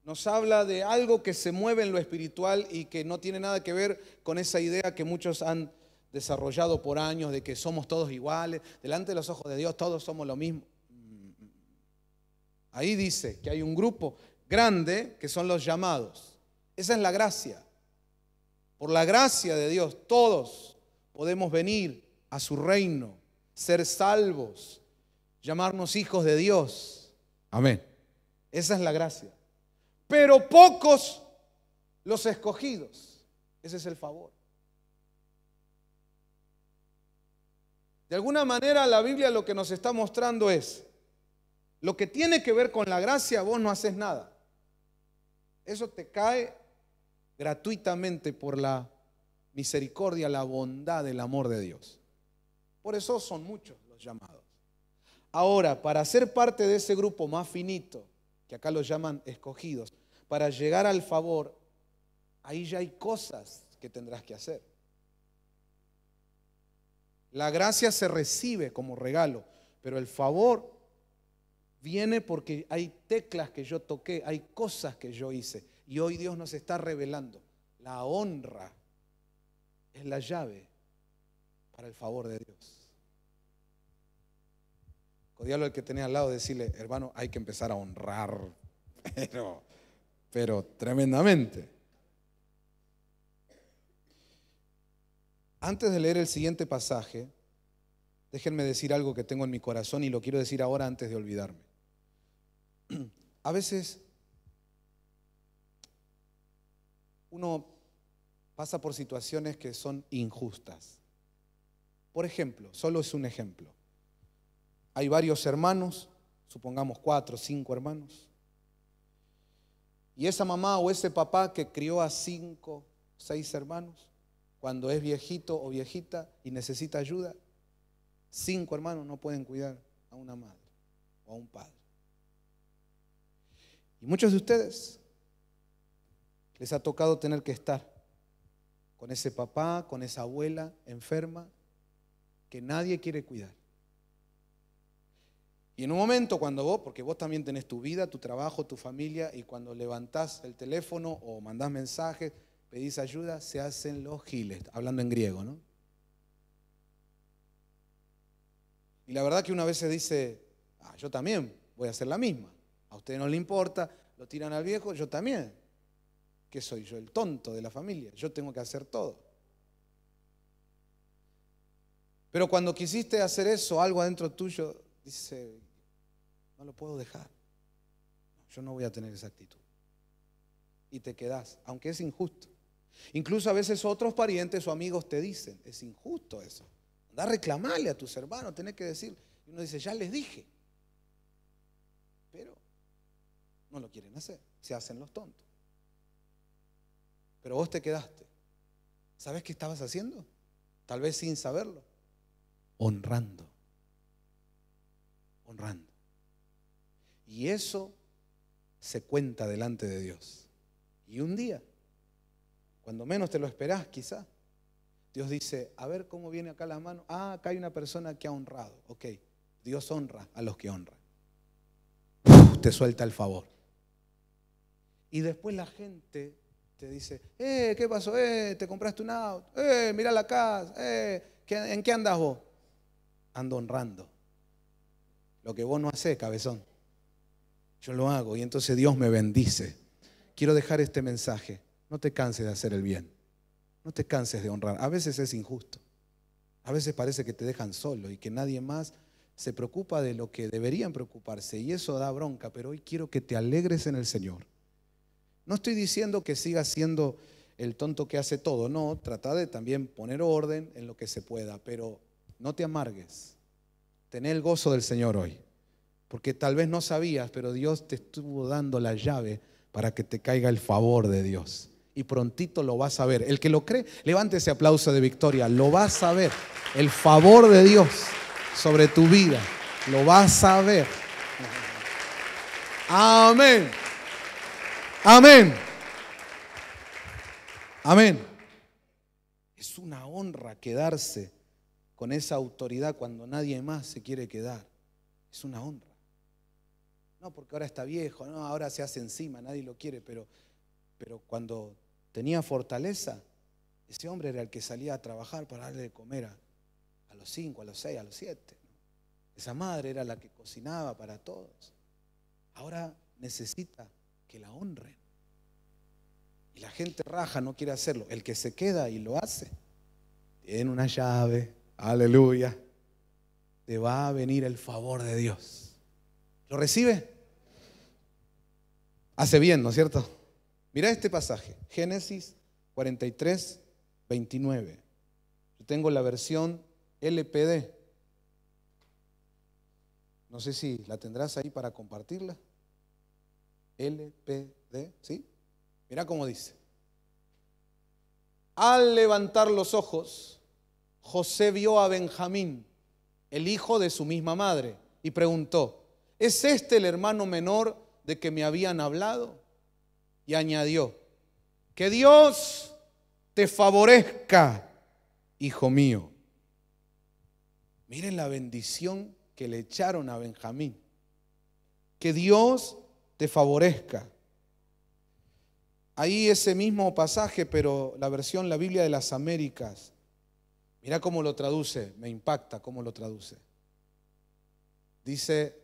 nos habla de algo que se mueve en lo espiritual y que no tiene nada que ver con esa idea que muchos han desarrollado por años de que somos todos iguales, delante de los ojos de Dios todos somos lo mismo. Ahí dice que hay un grupo grande que son los llamados. Esa es la gracia. Por la gracia de Dios todos podemos venir a su reino, ser salvos, llamarnos hijos de Dios. Amén. Esa es la gracia. Pero pocos los escogidos. Ese es el favor. De alguna manera la Biblia lo que nos está mostrando es, lo que tiene que ver con la gracia, vos no haces nada. Eso te cae gratuitamente por la misericordia, la bondad, el amor de Dios. Por eso son muchos los llamados. Ahora, para ser parte de ese grupo más finito, que acá los llaman escogidos, para llegar al favor, ahí ya hay cosas que tendrás que hacer. La gracia se recibe como regalo, pero el favor viene porque hay teclas que yo toqué, hay cosas que yo hice. Y hoy Dios nos está revelando. La honra es la llave para el favor de Dios. Codiarlo al que tenía al lado, decirle, hermano, hay que empezar a honrar, pero tremendamente. Antes de leer el siguiente pasaje, déjenme decir algo que tengo en mi corazón y lo quiero decir ahora antes de olvidarme. A veces uno pasa por situaciones que son injustas. Por ejemplo, solo es un ejemplo. Hay varios hermanos, supongamos 4 o 5 hermanos. Y esa mamá o ese papá que crió a 5 o 6 hermanos, cuando es viejito o viejita y necesita ayuda, 5 hermanos no pueden cuidar a una madre o a un padre. Y muchos de ustedes les ha tocado tener que estar con ese papá, con esa abuela enferma que nadie quiere cuidar. Y en un momento cuando vos, porque vos también tenés tu vida, tu trabajo, tu familia, y cuando levantás el teléfono o mandás mensajes, pedís ayuda, se hacen los giles, hablando en griego, ¿no? Y la verdad que una vez se dice, yo también voy a hacer la misma. A ustedes no les importa, lo tiran al viejo, yo también. ¿Qué soy yo? El tonto de la familia. Yo tengo que hacer todo. Pero cuando quisiste hacer eso, algo adentro tuyo dice, no lo puedo dejar. Yo no voy a tener esa actitud. Y te quedás, aunque es injusto. Incluso a veces otros parientes o amigos te dicen, es injusto eso. Andá a reclamarle a tus hermanos, tenés que decir. Y uno dice, ya les dije. Pero no lo quieren hacer, se hacen los tontos. Pero vos te quedaste. ¿Sabés qué estabas haciendo? Tal vez sin saberlo. Honrando. Honrando. Y eso se cuenta delante de Dios. Y un día, cuando menos te lo esperás quizá, Dios dice, a ver cómo viene acá la mano. Acá hay una persona que ha honrado. Ok, Dios honra a los que honran. Te suelta el favor. Y después la gente te dice, ¿qué pasó? ¿Te compraste un auto? Mirá la casa. ¿En qué andás vos? Ando honrando. Lo que vos no hacés, cabezón. Yo lo hago y entonces Dios me bendice. Quiero dejar este mensaje. No te canses de hacer el bien. No te canses de honrar. A veces es injusto. A veces parece que te dejan solo y que nadie más se preocupa de lo que deberían preocuparse. Y eso da bronca, pero hoy quiero que te alegres en el Señor. No estoy diciendo que sigas siendo el tonto que hace todo. No, trata de también poner orden en lo que se pueda. Pero no te amargues. Tené el gozo del Señor hoy. Porque tal vez no sabías, pero Dios te estuvo dando la llave para que te caiga el favor de Dios. Y prontito lo vas a ver. El que lo cree, levante ese aplauso de victoria. Lo vas a ver. El favor de Dios sobre tu vida. Lo vas a ver. Amén. Amén. Amén. Es una honra quedarse con esa autoridad cuando nadie más se quiere quedar. Es una honra. No porque ahora está viejo, no, ahora se hace encima, nadie lo quiere, pero cuando tenía fortaleza, ese hombre era el que salía a trabajar para darle de comer a los 5, a los 6, a los 7. Esa madre era la que cocinaba para todos. Ahora necesita que la honren. Y la gente raja, no quiere hacerlo. El que se queda y lo hace, tiene una llave, aleluya, te va a venir el favor de Dios. ¿Lo recibe? Hace bien, ¿no es cierto? Mira este pasaje, Génesis 43, 29. Yo tengo la versión LPD. No sé si la tendrás ahí para compartirla. LPD, ¿sí? Mira cómo dice. Al levantar los ojos, José vio a Benjamín, el hijo de su misma madre, y preguntó, ¿es este el hermano menor de que me habían hablado? Y añadió, que Dios te favorezca, hijo mío. Miren la bendición que le echaron a Benjamín. Que Dios te favorezca. Ahí ese mismo pasaje, pero la versión, la Biblia de las Américas. Mira cómo lo traduce, me impacta cómo lo traduce. Dice,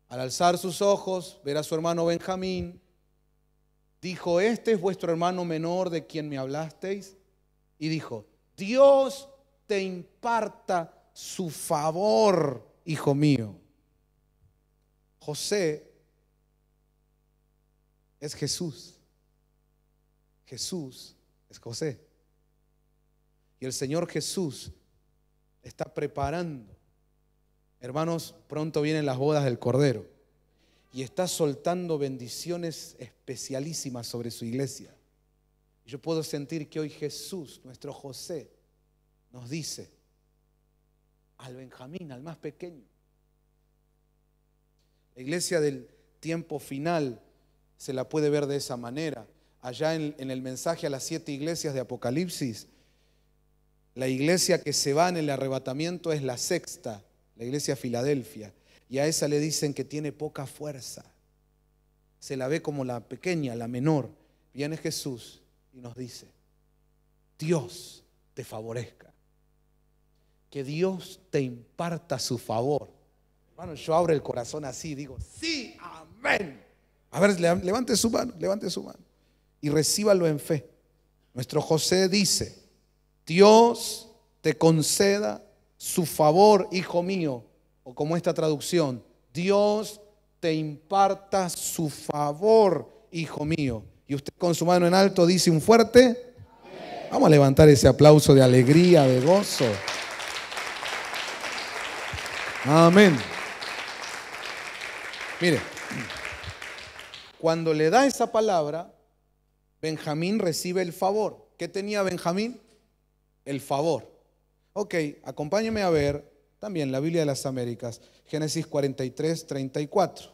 al alzar sus ojos, ver a su hermano Benjamín, dijo, este es vuestro hermano menor de quien me hablasteis. Y dijo, Dios te imparta su favor, hijo mío. José es Jesús. Jesús es José. Y el Señor Jesús está preparando. Hermanos, pronto vienen las bodas del Cordero. Y está soltando bendiciones especialísimas sobre su iglesia. Yo puedo sentir que hoy Jesús, nuestro José, nos dice al Benjamín, al más pequeño. La iglesia del tiempo final se la puede ver de esa manera. allá en el mensaje a las 7 iglesias de Apocalipsis, la iglesia que se va en el arrebatamiento es la sexta, la iglesia Filadelfia. Y a esa le dicen que tiene poca fuerza. Se la ve como la pequeña, la menor. Viene Jesús y nos dice: Dios te favorezca. Que Dios te imparta su favor. Hermano, yo abro el corazón así, digo: sí, amén. A ver, levante su mano y recíbalo en fe. Nuestro José dice: Dios te conceda su favor, hijo mío. O como esta traducción: Dios te imparta su favor, hijo mío. Y usted con su mano en alto dice un fuerte amén. Vamos a levantar ese aplauso de alegría, de gozo. Amén. Mire, cuando le da esa palabra, Benjamín recibe el favor. ¿Qué tenía Benjamín? El favor. Ok, acompáñeme a ver también la Biblia de las Américas, Génesis 43, 34.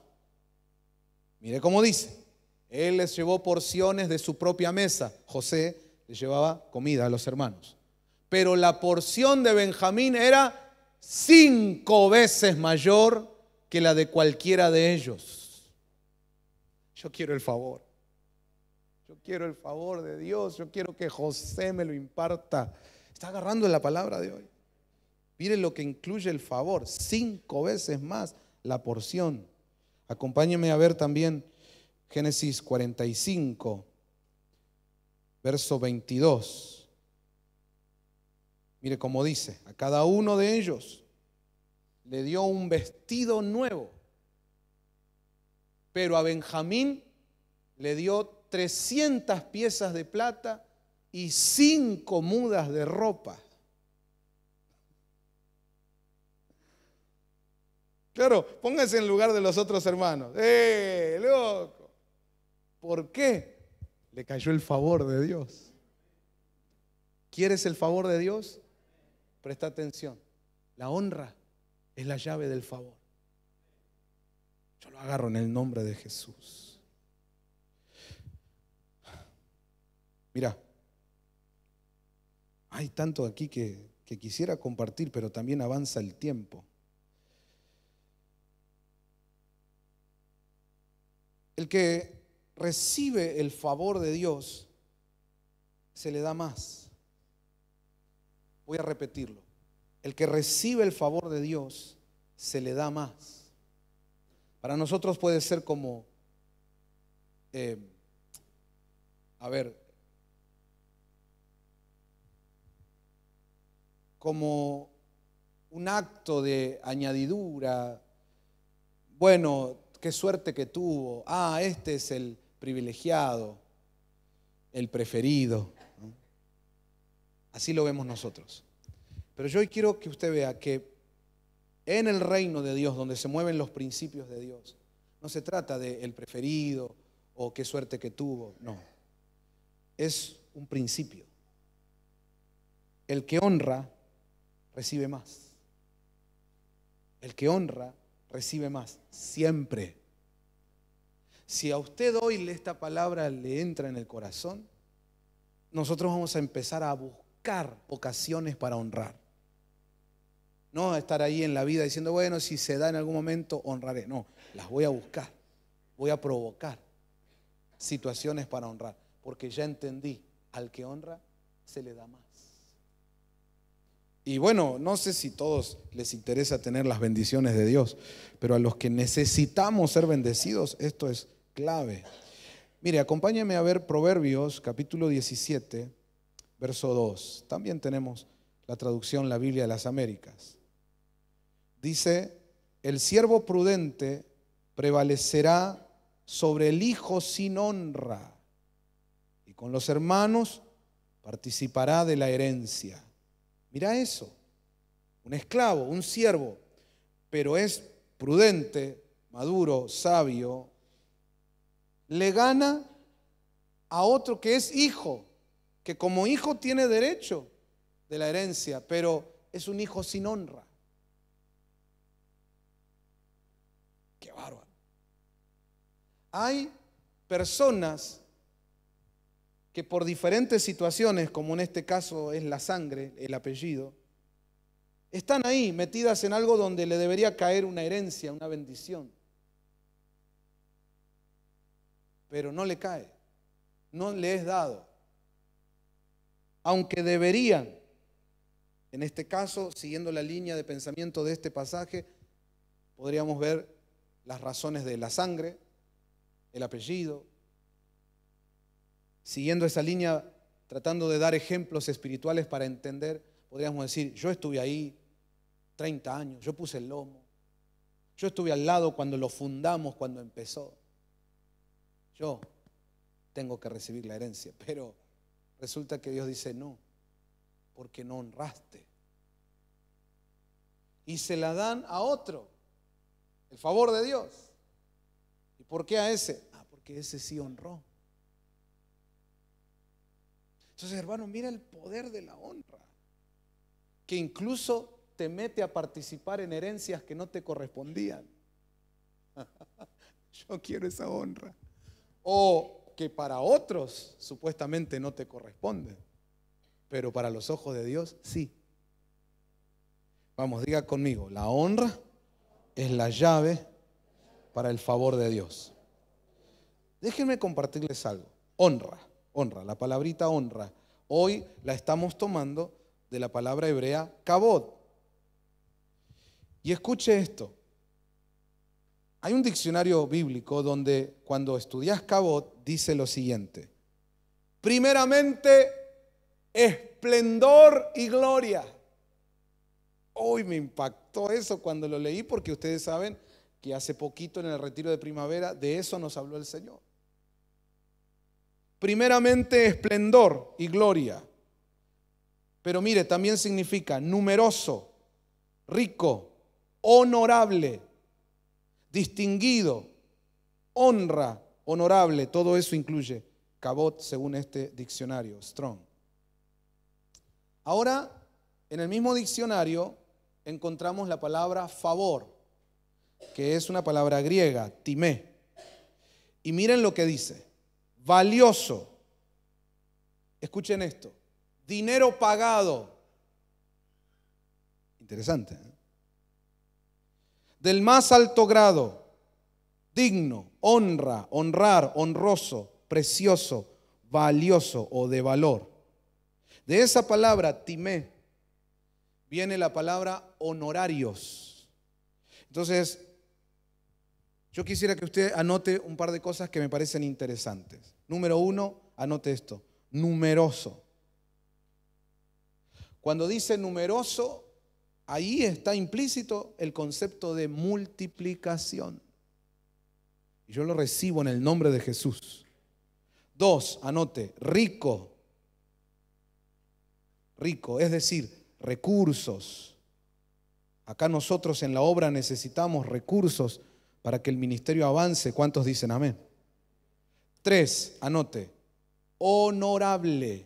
Mire cómo dice: él les llevó porciones de su propia mesa. José les llevaba comida a los hermanos. Pero la porción de Benjamín era 5 veces mayor que la de cualquiera de ellos. Yo quiero el favor. Yo quiero el favor de Dios. Yo quiero que José me lo imparta. Está agarrando la palabra de hoy. Mire lo que incluye el favor: 5 veces más la porción. Acompáñeme a ver también Génesis 45, verso 22. Mire cómo dice: a cada uno de ellos le dio un vestido nuevo, pero a Benjamín le dio 300 piezas de plata y 5 mudas de ropa. Claro, póngase en lugar de los otros hermanos. Loco! ¿Por qué? Le cayó el favor de Dios. ¿Quieres el favor de Dios? Presta atención. La honra es la llave del favor. Yo lo agarro en el nombre de Jesús. Mira, hay tanto aquí que quisiera compartir, pero también avanza el tiempo. El que recibe el favor de Dios se le da más. Voy a repetirlo. El que recibe el favor de Dios se le da más. Para nosotros puede ser como, como un acto de añadidura. Bueno, qué suerte que tuvo. Este es el privilegiado, el preferido. Así lo vemos nosotros. Pero yo hoy quiero que usted vea que en el reino de Dios, donde se mueven los principios de Dios, no se trata de el preferido o qué suerte que tuvo. No, es un principio. El que honra recibe más. El que honra recibe más, siempre. Si a usted hoy esta palabra le entra en el corazón, nosotros vamos a empezar a buscar ocasiones para honrar. No estar ahí en la vida diciendo: bueno, si se da en algún momento, honraré. No, las voy a buscar. Voy a provocar situaciones para honrar. Porque ya entendí, al que honra, se le da más. Y bueno, no sé si a todos les interesa tener las bendiciones de Dios, pero a los que necesitamos ser bendecidos, esto es clave. Mire, acompáñame a ver Proverbios capítulo 17, verso 2. También tenemos la traducción, la Biblia de las Américas. Dice: el siervo prudente prevalecerá sobre el hijo sin honra, y con los hermanos participará de la herencia. Mira eso, un esclavo, un siervo, pero es prudente, maduro, sabio, le gana a otro que es hijo, que como hijo tiene derecho de la herencia, pero es un hijo sin honra. Qué bárbaro. Hay personas que por diferentes situaciones, como en este caso es la sangre, el apellido, están ahí metidas en algo donde le debería caer una herencia, una bendición. Pero no le cae, no le es dado. Aunque deberían, en este caso, siguiendo la línea de pensamiento de este pasaje, podríamos ver las razones de la sangre, el apellido. Siguiendo esa línea, tratando de dar ejemplos espirituales para entender, podríamos decir, yo estuve ahí 30 años, yo puse el lomo, yo estuve al lado cuando lo fundamos, cuando empezó. Yo tengo que recibir la herencia, pero resulta que Dios dice no, porque no honraste. Y se la dan a otro, el favor de Dios. ¿Y por qué a ese? Porque ese sí honró. Entonces, hermano, mira el poder de la honra, que incluso te mete a participar en herencias que no te correspondían. Yo quiero esa honra. O que para otros supuestamente no te corresponde, pero para los ojos de Dios sí. Vamos, diga conmigo, la honra es la llave para el favor de Dios. Déjenme compartirles algo. Honra, honra, la palabrita honra, hoy la estamos tomando de la palabra hebrea kabod. Y escuche esto. Hay un diccionario bíblico donde cuando estudias kabod dice lo siguiente: primeramente, esplendor y gloria. Hoy me impactó eso cuando lo leí, porque ustedes saben que hace poquito en el retiro de primavera de eso nos habló el Señor. Primeramente, esplendor y gloria. Pero mire, también significa numeroso, rico, honorable, distinguido, honra, honorable. Todo eso incluye kabod según este diccionario, Strong. Ahora, en el mismo diccionario encontramos la palabra favor, que es una palabra griega, timé. Y miren lo que dice: valioso. Escuchen esto: dinero pagado. Interesante, ¿eh? Del más alto grado, digno, honra, honrar, honroso, precioso, valioso o de valor. De esa palabra timé viene la palabra honorarios. Entonces, yo quisiera que usted anote un par de cosas que me parecen interesantes. Número uno, anote esto: numeroso. Cuando dice numeroso, ahí está implícito el concepto de multiplicación. Y yo lo recibo en el nombre de Jesús. Dos, anote, rico. Rico, es decir, recursos. Acá nosotros en la obra necesitamos recursos para que el ministerio avance. ¿Cuántos dicen amén? Tres, anote, honorable.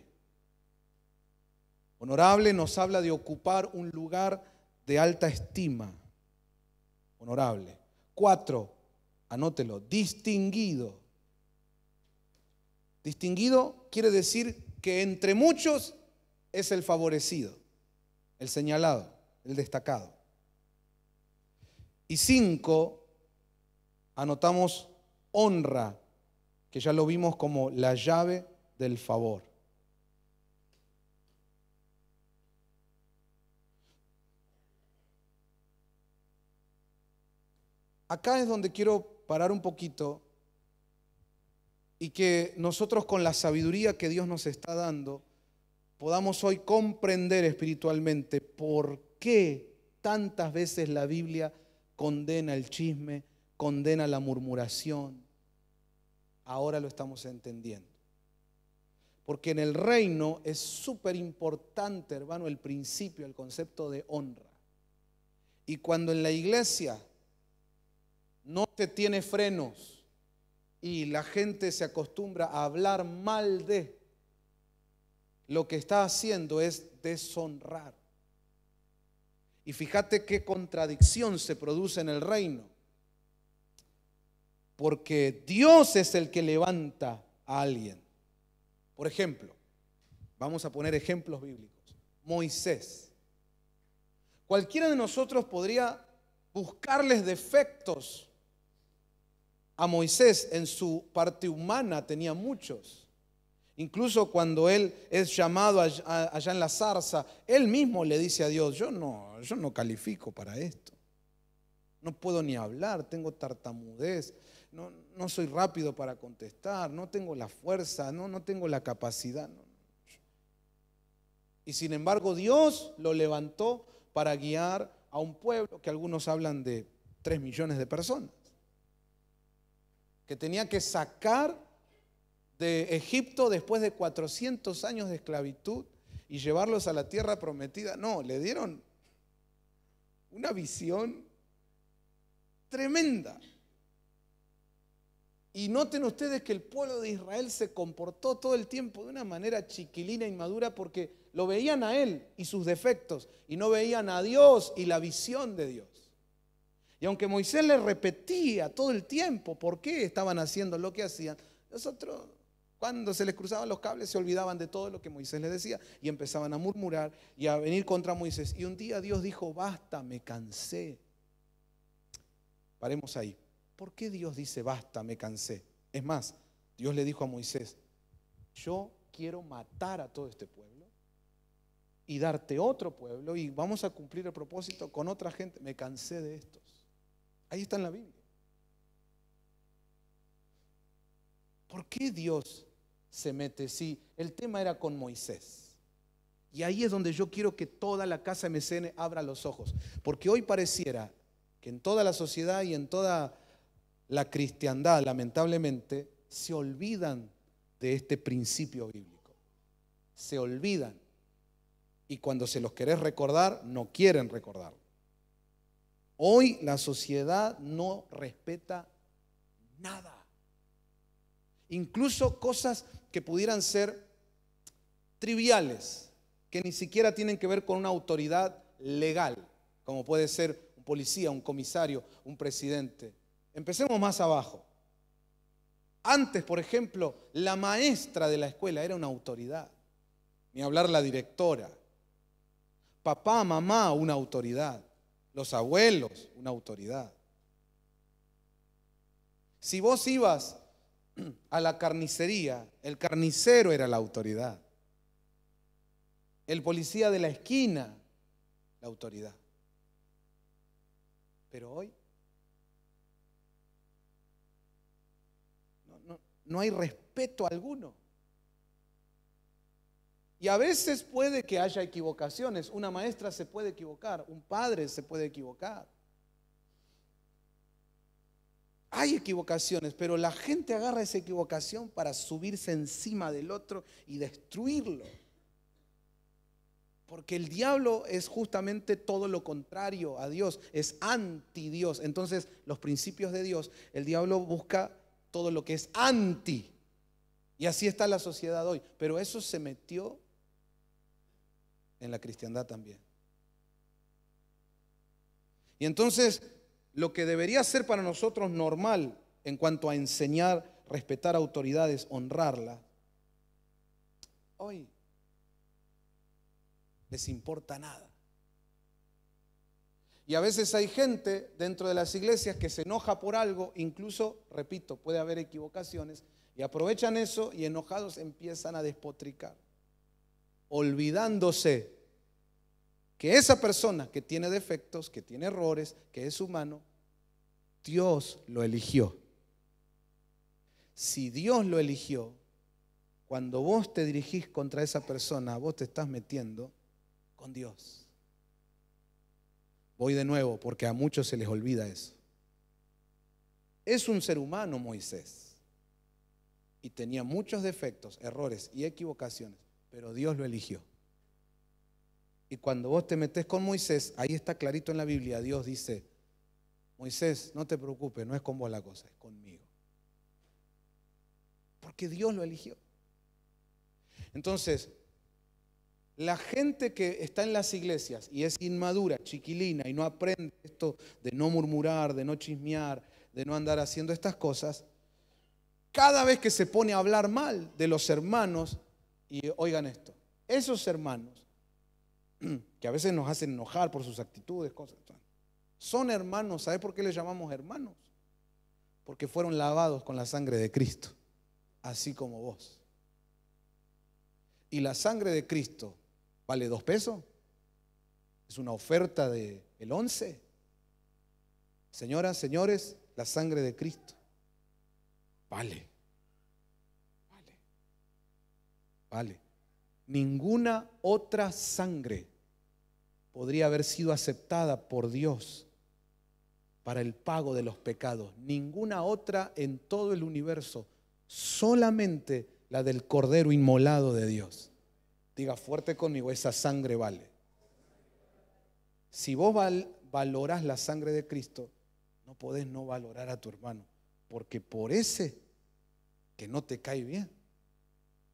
Honorable nos habla de ocupar un lugar de alta estima. Honorable. Cuatro, anótelo, distinguido. Distinguido quiere decir que entre muchos es el favorecido, el señalado, el destacado. Y cinco, anotamos honra, que ya lo vimos como la llave del favor. Acá es donde quiero parar un poquito y que nosotros, con la sabiduría que Dios nos está dando, podamos hoy comprender espiritualmente por qué tantas veces la Biblia condena el chisme, condena la murmuración. Ahora lo estamos entendiendo. Porque en el reino es súper importante, hermano, el principio, el concepto de honra. Y cuando en la iglesia no te tiene frenos y la gente se acostumbra a hablar mal de, lo que está haciendo es deshonrar. Y fíjate qué contradicción se produce en el reino. Porque Dios es el que levanta a alguien. Por ejemplo, vamos a poner ejemplos bíblicos. Moisés. Cualquiera de nosotros podría buscarles defectos a Moisés. En su parte humana tenía muchos. Incluso cuando él es llamado allá en la zarza, él mismo le dice a Dios, yo no califico para esto. No puedo ni hablar, tengo tartamudez, no soy rápido para contestar, no tengo la fuerza, no tengo la capacidad. Y sin embargo Dios lo levantó para guiar a un pueblo que algunos hablan de 3 millones de personas, que tenía que sacar de Egipto después de 400 años de esclavitud y llevarlos a la tierra prometida. No, le dieron una visión tremenda. Y noten ustedes que el pueblo de Israel se comportó todo el tiempo de una manera chiquilina, inmadura, porque lo veían a él y sus defectos y no veían a Dios y la visión de Dios. Y aunque Moisés les repetía todo el tiempo por qué estaban haciendo lo que hacían, los otros, cuando se les cruzaban los cables, se olvidaban de todo lo que Moisés les decía y empezaban a murmurar y a venir contra Moisés. Y un día Dios dijo, basta, me cansé. Paremos ahí. ¿Por qué Dios dice, basta, me cansé? Es más, Dios le dijo a Moisés, yo quiero matar a todo este pueblo y darte otro pueblo y vamos a cumplir el propósito con otra gente. Me cansé de estos. Ahí está en la Biblia. ¿Por qué Dios se mete? Sí, el tema era con Moisés. Y ahí es donde yo quiero que toda la casa MCN abra los ojos. Porque hoy pareciera que en toda la sociedad y en toda la cristiandad, lamentablemente, se olvidan de este principio bíblico. Se olvidan. Y cuando se los querés recordar, no quieren recordarlo. Hoy la sociedad no respeta nada. Incluso cosas que pudieran ser triviales, que ni siquiera tienen que ver con una autoridad legal, como puede ser un policía, un comisario, un presidente. Empecemos más abajo. Antes, por ejemplo, la maestra de la escuela era una autoridad, ni hablar la directora. Papá, mamá, una autoridad. Los abuelos, una autoridad. Si vos ibas a la carnicería, el carnicero era la autoridad. El policía de la esquina, la autoridad. Pero hoy no hay respeto alguno. Y a veces puede que haya equivocaciones. Una maestra se puede equivocar, un padre se puede equivocar. Hay equivocaciones, pero la gente agarra esa equivocación para subirse encima del otro y destruirlo. Porque el diablo es justamente todo lo contrario a Dios, es anti Dios. Entonces, los principios de Dios, el diablo busca todo lo que es anti. Y así está la sociedad hoy. Pero eso se metió en la cristiandad también. Y entonces, lo que debería ser para nosotros normal en cuanto a enseñar, respetar autoridades, honrarlas, hoy les importa nada. Y a veces hay gente dentro de las iglesias que se enoja por algo, incluso, repito, puede haber equivocaciones, y aprovechan eso y enojados empiezan a despotricar, olvidándose que esa persona que tiene defectos, que tiene errores, que es humano, Dios lo eligió. Si Dios lo eligió, cuando vos te dirigís contra esa persona, vos te estás metiendo con Dios. Voy de nuevo porque a muchos se les olvida eso. Es un ser humano Moisés y tenía muchos defectos, errores y equivocaciones, pero Dios lo eligió. Y cuando vos te metés con Moisés, ahí está clarito en la Biblia, Dios dice, Moisés, no te preocupes, no es con vos la cosa, es conmigo. Porque Dios lo eligió. Entonces, la gente que está en las iglesias y es inmadura, chiquilina y no aprende esto de no murmurar, de no chismear, de no andar haciendo estas cosas, cada vez que se pone a hablar mal de los hermanos, Y oigan esto, esos hermanos, que a veces nos hacen enojar por sus actitudes, cosas, son hermanos. ¿Sabes por qué les llamamos hermanos? Porque fueron lavados con la sangre de Cristo, así como vos. Y la sangre de Cristo vale 2 pesos. Es una oferta del 11. Señoras, señores, la sangre de Cristo vale. Ninguna otra sangre podría haber sido aceptada por Dios para el pago de los pecados. Ninguna otra en todo el universo. Solamente la del Cordero inmolado de Dios. Diga fuerte conmigo, esa sangre vale. Si vos valorás la sangre de Cristo, no podés no valorar a tu hermano. Porque por ese que no te cae bien,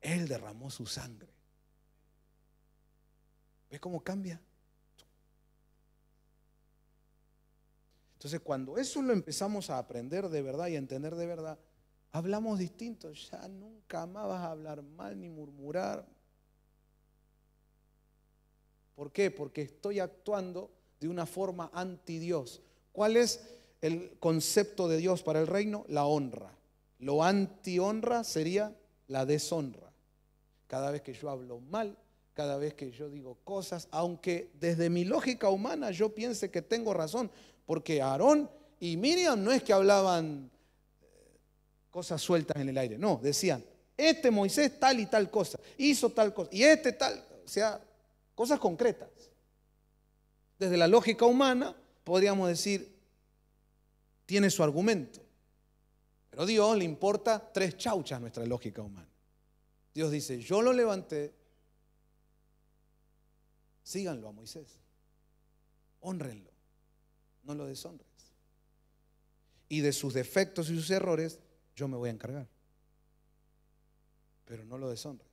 Él derramó su sangre. ¿Ves cómo cambia? Entonces, cuando eso lo empezamos a aprender de verdad y a entender de verdad, hablamos distinto. Ya nunca más vas a hablar mal ni murmurar. ¿Por qué? Porque estoy actuando de una forma anti Dios. ¿Cuál es el concepto de Dios para el reino? La honra. Lo anti-honra sería la deshonra. Cada vez que yo hablo mal, cada vez que yo digo cosas, aunque desde mi lógica humana yo piense que tengo razón, porque Aarón y Miriam no es que hablaban cosas sueltas en el aire, no, decían, este Moisés tal y tal cosa, hizo tal cosa, y este tal, o sea, cosas concretas. Desde la lógica humana podríamos decir, tiene su argumento, pero a Dios le importa 3 chauchas nuestra lógica humana. Dios dice, yo lo levanté, síganlo a Moisés, hónrenlo, no lo deshonres. Y de sus defectos y sus errores, yo me voy a encargar, pero no lo deshonres.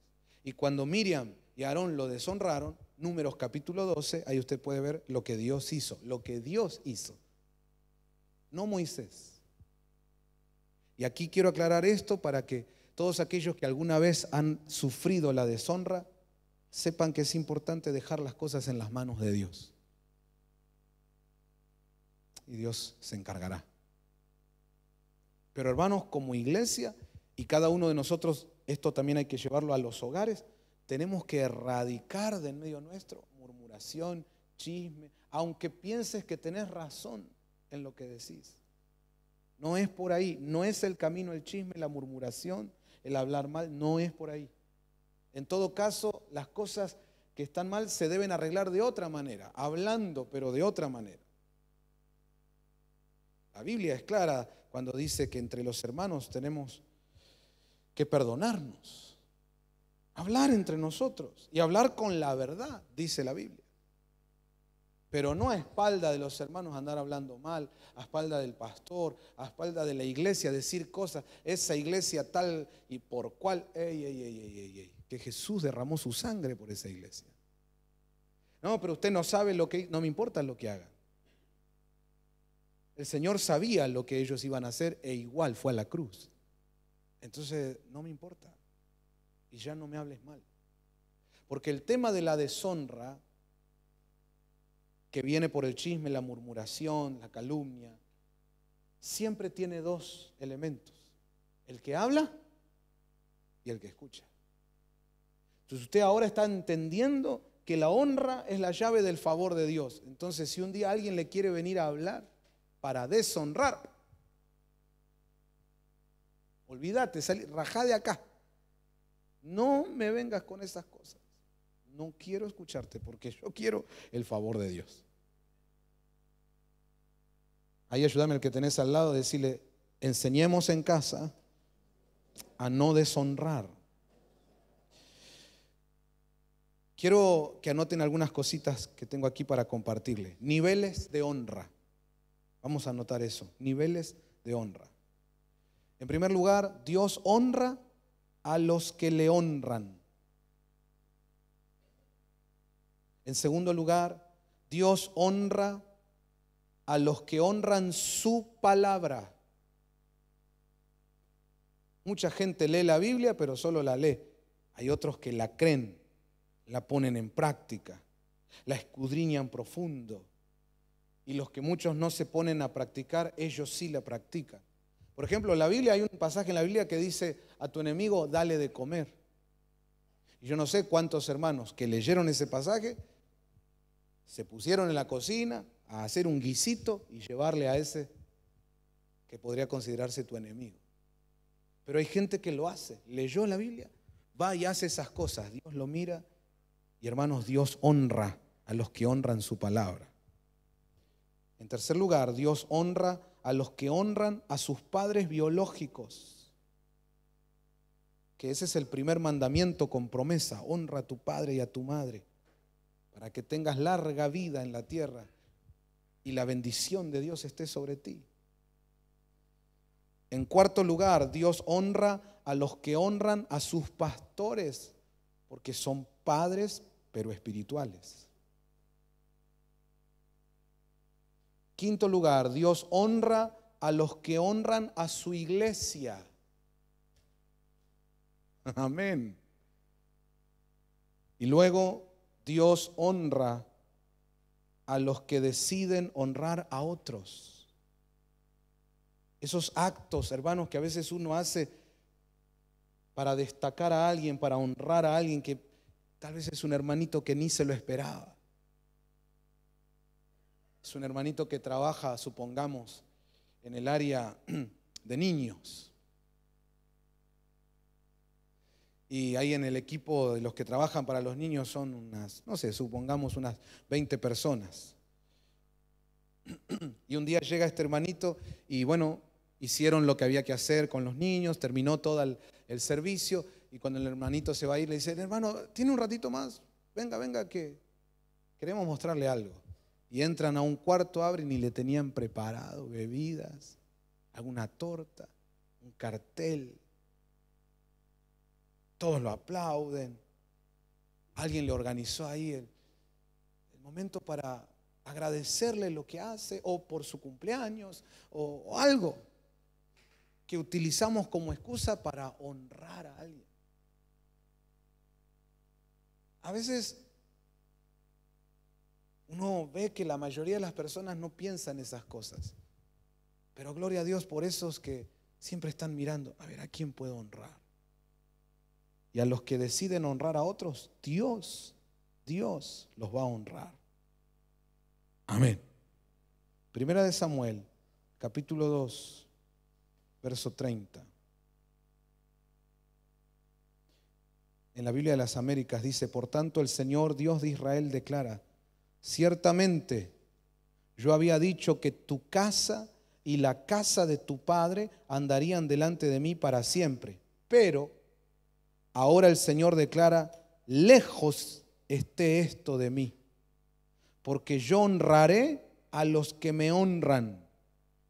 Y cuando Miriam y Aarón lo deshonraron, Números capítulo 12, ahí usted puede ver lo que Dios hizo, no Moisés. Y aquí quiero aclarar esto para que todos aquellos que alguna vez han sufrido la deshonra sepan que es importante dejar las cosas en las manos de Dios. Y Dios se encargará. Pero hermanos, como iglesia, y cada uno de nosotros, esto también hay que llevarlo a los hogares, tenemos que erradicar de en medio nuestro murmuración, chisme, aunque pienses que tenés razón en lo que decís. No es por ahí, no es el camino el chisme, la murmuración, el hablar mal, no es por ahí. En todo caso, las cosas que están mal se deben arreglar de otra manera, hablando, pero de otra manera. La Biblia es clara cuando dice que entre los hermanos tenemos que perdonarnos, hablar entre nosotros y hablar con la verdad, dice la Biblia. Pero no a espalda de los hermanos andar hablando mal, a espalda del pastor, a espalda de la iglesia, decir cosas, esa iglesia tal y por cual, que Jesús derramó su sangre por esa iglesia. No, pero usted no sabe lo que, no me importa lo que hagan. El Señor sabía lo que ellos iban a hacer e igual fue a la cruz. Entonces no me importa y ya no me hables mal. Porque el tema de la deshonra que viene por el chisme, la murmuración, la calumnia, siempre tiene 2 elementos: el que habla y el que escucha. Entonces usted ahora está entendiendo que la honra es la llave del favor de Dios. Entonces si un día alguien le quiere venir a hablar para deshonrar, olvídate, rajá de acá. No me vengas con esas cosas. No quiero escucharte porque yo quiero el favor de Dios. Ahí ayúdame al que tenés al lado, decirle, enseñemos en casa a no deshonrar. Quiero que anoten algunas cositas que tengo aquí para compartirle. Niveles de honra. Vamos a anotar eso, niveles de honra. En primer lugar, Dios honra a los que le honran. En segundo lugar, Dios honra a los que honran su palabra. Mucha gente lee la Biblia, pero solo la lee. Hay otros que la creen, la ponen en práctica, la escudriñan profundo. Y los que muchos no se ponen a practicar, ellos sí la practican. Por ejemplo, en la Biblia hay un pasaje en la Biblia que dice: a tu enemigo dale de comer. Y yo no sé cuántos hermanos que leyeron ese pasaje se pusieron en la cocina a hacer un guisito y llevarle a ese que podría considerarse tu enemigo. Pero hay gente que lo hace, leyó la Biblia, va y hace esas cosas. Dios lo mira y, hermanos, Dios honra a los que honran su palabra. En tercer lugar, Dios honra a los que honran a sus padres biológicos. Que ese es el primer mandamiento con promesa: honra a tu padre y a tu madre, para que tengas larga vida en la tierra y la bendición de Dios esté sobre ti. En cuarto lugar, Dios honra a los que honran a sus pastores, porque son padres pero espirituales. Quinto lugar, Dios honra a los que honran a su iglesia. Amén. Y luego Dios honra a los que deciden honrar a otros. Esos actos, hermanos, que a veces uno hace para destacar a alguien, para honrar a alguien que tal vez es un hermanito que ni se lo esperaba. Es un hermanito que trabaja, supongamos, en el área de niños. Y ahí en el equipo de los que trabajan para los niños son unas, no sé, supongamos unas 20 personas. Y un día llega este hermanito y bueno, hicieron lo que había que hacer con los niños, terminó todo el servicio, y cuando el hermanito se va a ir le dice: hermano, ¿tiene un ratito más? Venga, que queremos mostrarle algo. Y entran a un cuarto, abren y le tenían preparado bebidas, alguna torta, un cartel. Todos lo aplauden. Alguien le organizó ahí el momento para agradecerle lo que hace, o por su cumpleaños, o algo que utilizamos como excusa para honrar a alguien. A veces uno ve que la mayoría de las personas no piensan esas cosas, pero gloria a Dios por esos que siempre están mirando, a ver, ¿a quién puedo honrar? Y a los que deciden honrar a otros, Dios los va a honrar. Amén. Primera de Samuel, capítulo 2, verso 30. En la Biblia de las Américas dice: por tanto el Señor Dios de Israel declara: ciertamente yo había dicho que tu casa y la casa de tu padre andarían delante de mí para siempre. Pero ahora el Señor declara: lejos esté esto de mí, porque yo honraré a los que me honran,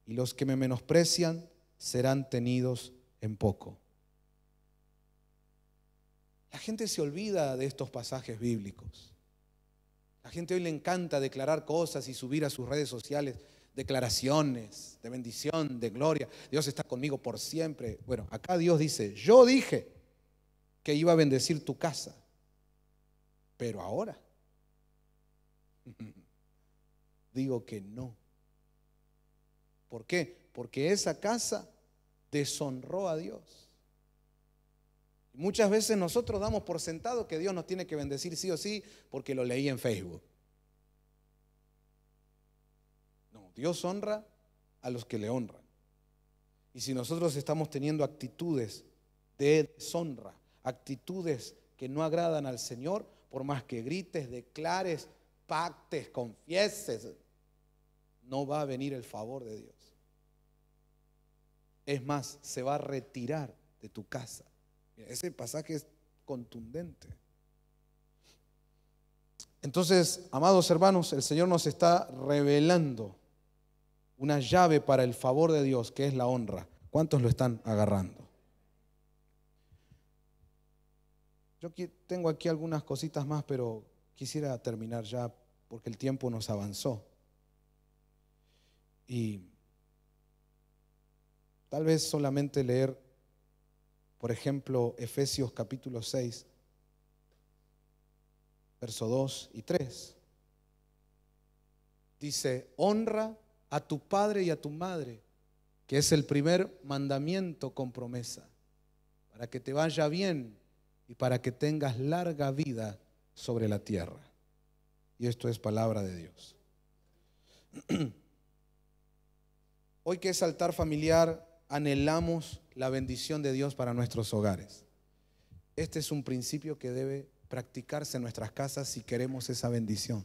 y los que me menosprecian serán tenidos en poco. La gente se olvida de estos pasajes bíblicos. La gente hoy le encanta declarar cosas y subir a sus redes sociales declaraciones de bendición, de gloria. Dios está conmigo por siempre. Bueno, acá Dios dice: yo dije que iba a bendecir tu casa, pero ahora digo que no. ¿Por qué? Porque esa casa deshonró a Dios. Muchas veces nosotros damos por sentado que Dios nos tiene que bendecir sí o sí porque lo leí en Facebook. No, Dios honra a los que le honran. Y si nosotros estamos teniendo actitudes de deshonra, actitudes que no agradan al Señor, por más que grites, declares, pactes, confieses, no va a venir el favor de Dios. Es más, se va a retirar de tu casa. Ese pasaje es contundente. Entonces, amados hermanos, el Señor nos está revelando una llave para el favor de Dios, que es la honra. ¿Cuántos lo están agarrando? Yo tengo aquí algunas cositas más, pero quisiera terminar ya porque el tiempo nos avanzó. Y tal vez solamente leer, por ejemplo, Efesios capítulo 6, verso 2 y 3. Dice, honra a tu padre y a tu madre, que es el primer mandamiento con promesa, para que te vaya bien y para que tengas larga vida sobre la tierra. Y esto es palabra de Dios. Hoy, que es altar familiar, anhelamos la bendición de Dios para nuestros hogares. Este es un principio que debe practicarse en nuestras casas si queremos esa bendición.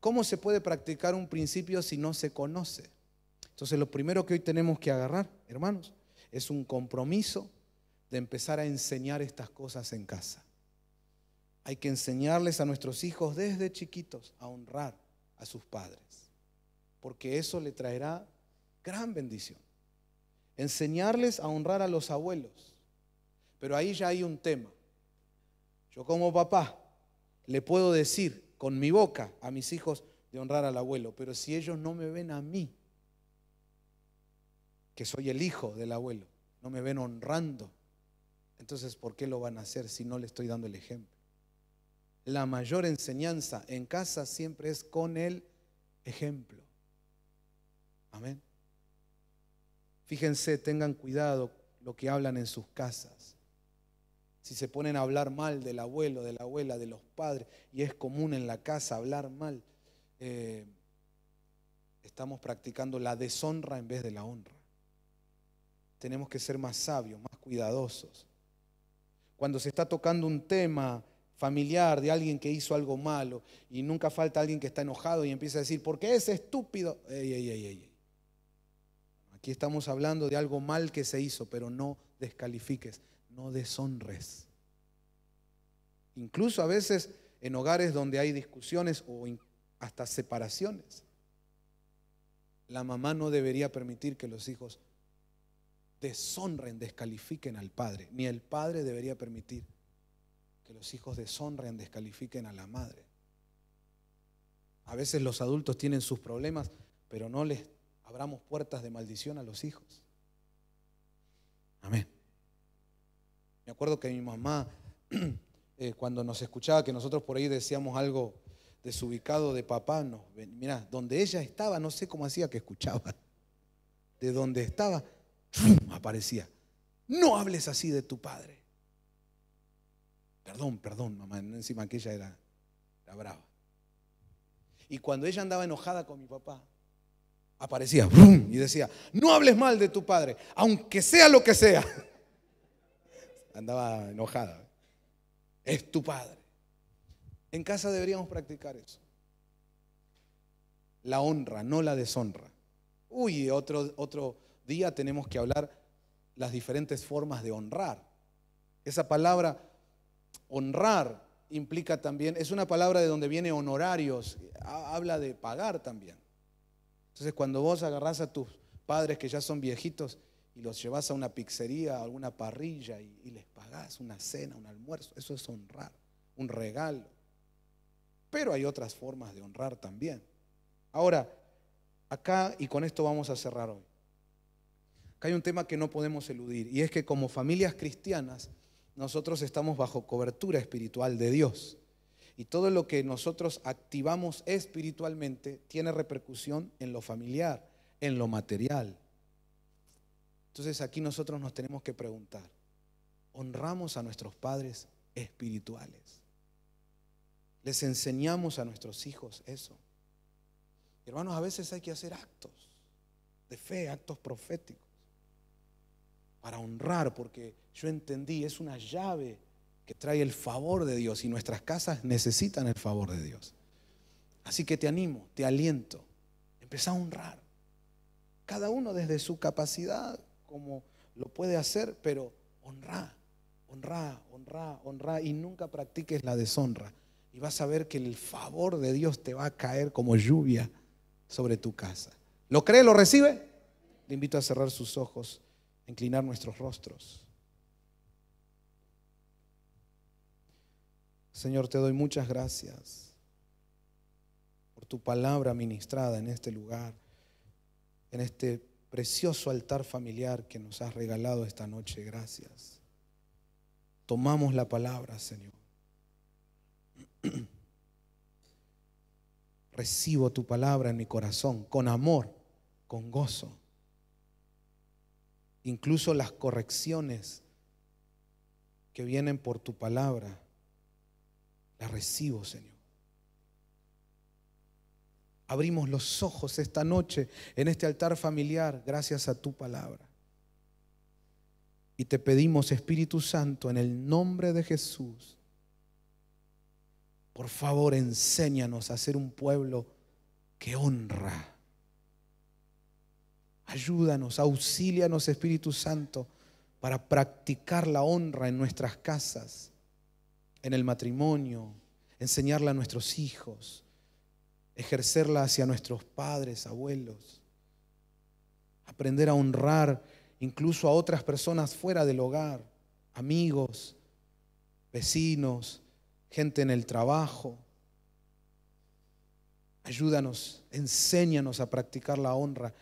¿Cómo se puede practicar un principio si no se conoce? Entonces, lo primero que hoy tenemos que agarrar, hermanos, es un compromiso de empezar a enseñar estas cosas en casa. Hay que enseñarles a nuestros hijos desde chiquitos a honrar a sus padres, porque eso le traerá gran bendición. Enseñarles a honrar a los abuelos. Pero ahí ya hay un tema. Yo, como papá, le puedo decir con mi boca a mis hijos de honrar al abuelo, pero si ellos no me ven a mí, que soy el hijo del abuelo, no me ven honrando, entonces ¿por qué lo van a hacer si no le estoy dando el ejemplo? La mayor enseñanza en casa siempre es con el ejemplo. Amén. Fíjense, tengan cuidado lo que hablan en sus casas. Si se ponen a hablar mal del abuelo, de la abuela, de los padres, y es común en la casa hablar mal, estamos practicando la deshonra en vez de la honra. Tenemos que ser más sabios, más cuidadosos. Cuando se está tocando un tema familiar de alguien que hizo algo malo, y nunca falta alguien que está enojado y empieza a decir, ¿por qué es estúpido? Ey. Aquí estamos hablando de algo mal que se hizo, pero no descalifiques, no deshonres. Incluso a veces en hogares donde hay discusiones o hasta separaciones, la mamá no debería permitir que los hijos deshonren, descalifiquen al padre, ni el padre debería permitir que los hijos deshonren, descalifiquen a la madre. A veces los adultos tienen sus problemas, pero no les abramos puertas de maldición a los hijos. Amén. Me acuerdo que mi mamá, cuando nos escuchaba que nosotros por ahí decíamos algo desubicado de papá, mira, donde ella estaba, no sé cómo hacía que escuchaba. De donde estaba, aparecía. No hables así de tu padre. Perdón, mamá, encima que ella era brava. Y cuando ella andaba enojada con mi papá, aparecía y decía, no hables mal de tu padre, aunque sea lo que sea. Andaba enojada. Es tu padre. En casa deberíamos practicar eso. La honra, no la deshonra. Otro día tenemos que hablar las diferentes formas de honrar. Esa palabra honrar implica también, es una palabra de donde viene honorarios, habla de pagar también. Entonces, cuando vos agarrás a tus padres que ya son viejitos y los llevas a una pizzería, a alguna parrilla y les pagás una cena, un almuerzo, eso es honrar, un regalo. Pero hay otras formas de honrar también. Ahora, acá, y con esto vamos a cerrar hoy, acá hay un tema que no podemos eludir, y es que como familias cristianas nosotros estamos bajo cobertura espiritual de Dios, y todo lo que nosotros activamos espiritualmente tiene repercusión en lo familiar, en lo material. Entonces aquí nosotros nos tenemos que preguntar, ¿honramos a nuestros padres espirituales? ¿Les enseñamos a nuestros hijos eso? Hermanos, a veces hay que hacer actos de fe, actos proféticos, para honrar, porque yo entendí, es una llave que trae el favor de Dios y nuestras casas necesitan el favor de Dios. Así que te animo, te aliento, empezá a honrar. Cada uno desde su capacidad, como lo puede hacer, pero honra, y nunca practiques la deshonra. Y vas a ver que el favor de Dios te va a caer como lluvia sobre tu casa. ¿Lo cree? ¿Lo recibe? Le invito a cerrar sus ojos, a inclinar nuestros rostros. Señor, te doy muchas gracias por tu palabra ministrada en este lugar, en este precioso altar familiar que nos has regalado esta noche. Gracias. Tomamos la palabra, Señor. recibo tu palabra en mi corazón, con amor, con gozo. Incluso las correcciones que vienen por tu palabra, las recibo, Señor. Abrimos los ojos esta noche en este altar familiar gracias a tu palabra. Y te pedimos, Espíritu Santo, en el nombre de Jesús, por favor, enséñanos a ser un pueblo que honra. Ayúdanos, auxílianos, Espíritu Santo, para practicar la honra en nuestras casas, en el matrimonio, enseñarla a nuestros hijos, ejercerla hacia nuestros padres, abuelos, aprender a honrar incluso a otras personas fuera del hogar, amigos, vecinos, gente en el trabajo. Ayúdanos, enséñanos a practicar la honra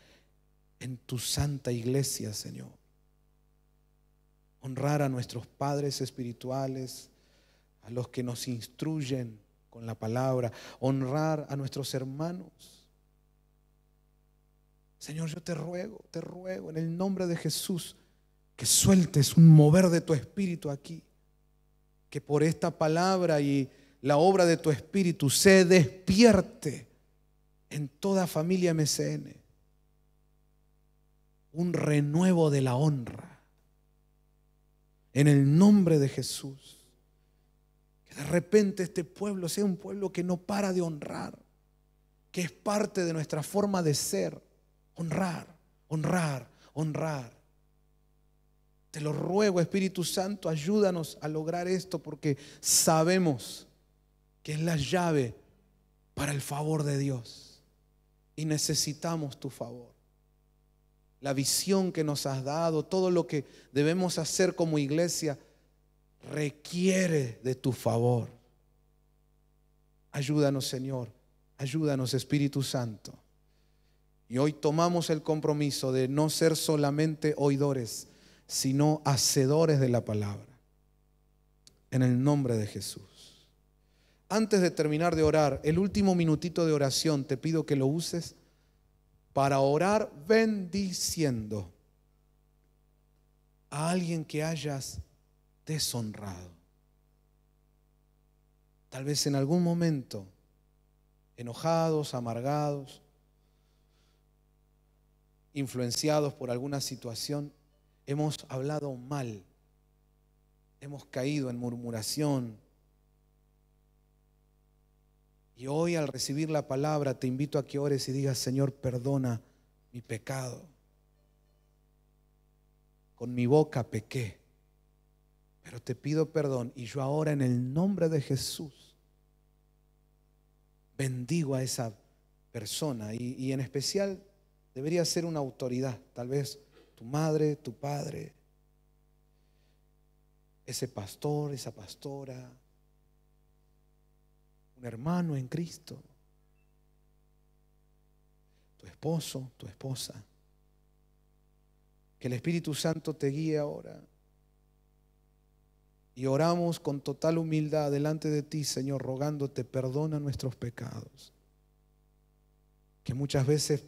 en tu santa iglesia, Señor. Honrar a nuestros padres espirituales, a los que nos instruyen con la palabra, honrar a nuestros hermanos. Señor, yo te ruego en el nombre de Jesús que sueltes un mover de tu espíritu aquí, que por esta palabra y la obra de tu espíritu se despierte en toda familia MCN un renuevo de la honra en el nombre de Jesús. Que de repente este pueblo sea un pueblo que no para de honrar, que es parte de nuestra forma de ser. Honrar, honrar, honrar. Te lo ruego, Espíritu Santo, ayúdanos a lograr esto, porque sabemos que es la llave para el favor de Dios y necesitamos tu favor. La visión que nos has dado, todo lo que debemos hacer como iglesia requiere de tu favor. Ayúdanos, Señor, ayúdanos, Espíritu Santo. Y hoy tomamos el compromiso de no ser solamente oidores, sino hacedores de la palabra. En el nombre de Jesús. Antes de terminar de orar, el último minutito de oración, te pido que lo uses para orar bendiciendo a alguien que hayas deshonrado. Tal vez en algún momento, enojados, amargados, influenciados por alguna situación, hemos hablado mal, hemos caído en murmuración. Y hoy, al recibir la palabra, te invito a que ores y digas: Señor, perdona mi pecado. Con mi boca pequé, pero te pido perdón, y yo ahora, en el nombre de Jesús, bendigo a esa persona, y en especial debería ser una autoridad, tal vez tu madre, tu padre, ese pastor, esa pastora, un hermano en Cristo, tu esposo, tu esposa. Que el Espíritu Santo te guíe ahora. Y oramos con total humildad delante de ti, Señor, rogándote, perdona nuestros pecados. Que muchas veces,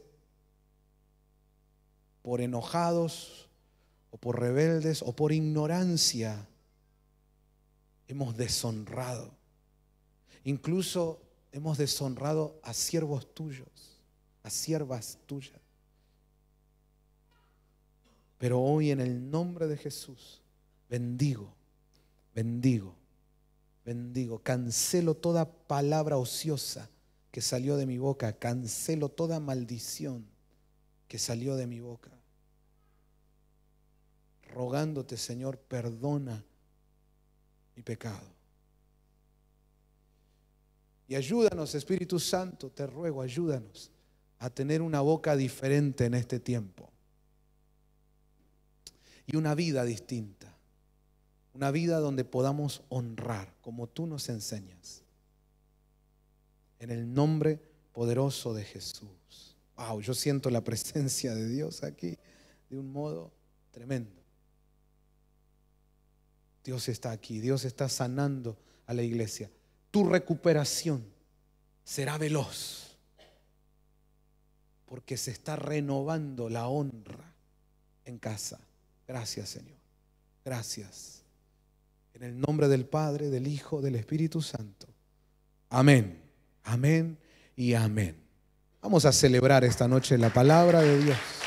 por enojados o por rebeldes o por ignorancia, hemos deshonrado. Incluso hemos deshonrado a siervos tuyos, a siervas tuyas. Pero hoy, en el nombre de Jesús, bendigo, cancelo toda palabra ociosa que salió de mi boca, cancelo toda maldición que salió de mi boca, rogándote, Señor, perdona mi pecado. Y ayúdanos, Espíritu Santo, te ruego, ayúdanos a tener una boca diferente en este tiempo y una vida distinta, una vida donde podamos honrar como tú nos enseñas, en el nombre poderoso de Jesús. Wow, yo siento la presencia de Dios aquí de un modo tremendo. Dios está aquí, Dios está sanando a la iglesia. Tu recuperación será veloz. porque se está renovando la honra en casa. Gracias, Señor. Gracias. En el nombre del Padre, del Hijo, del Espíritu Santo. Amén. Amén y amén. Vamos a celebrar esta noche la palabra de Dios.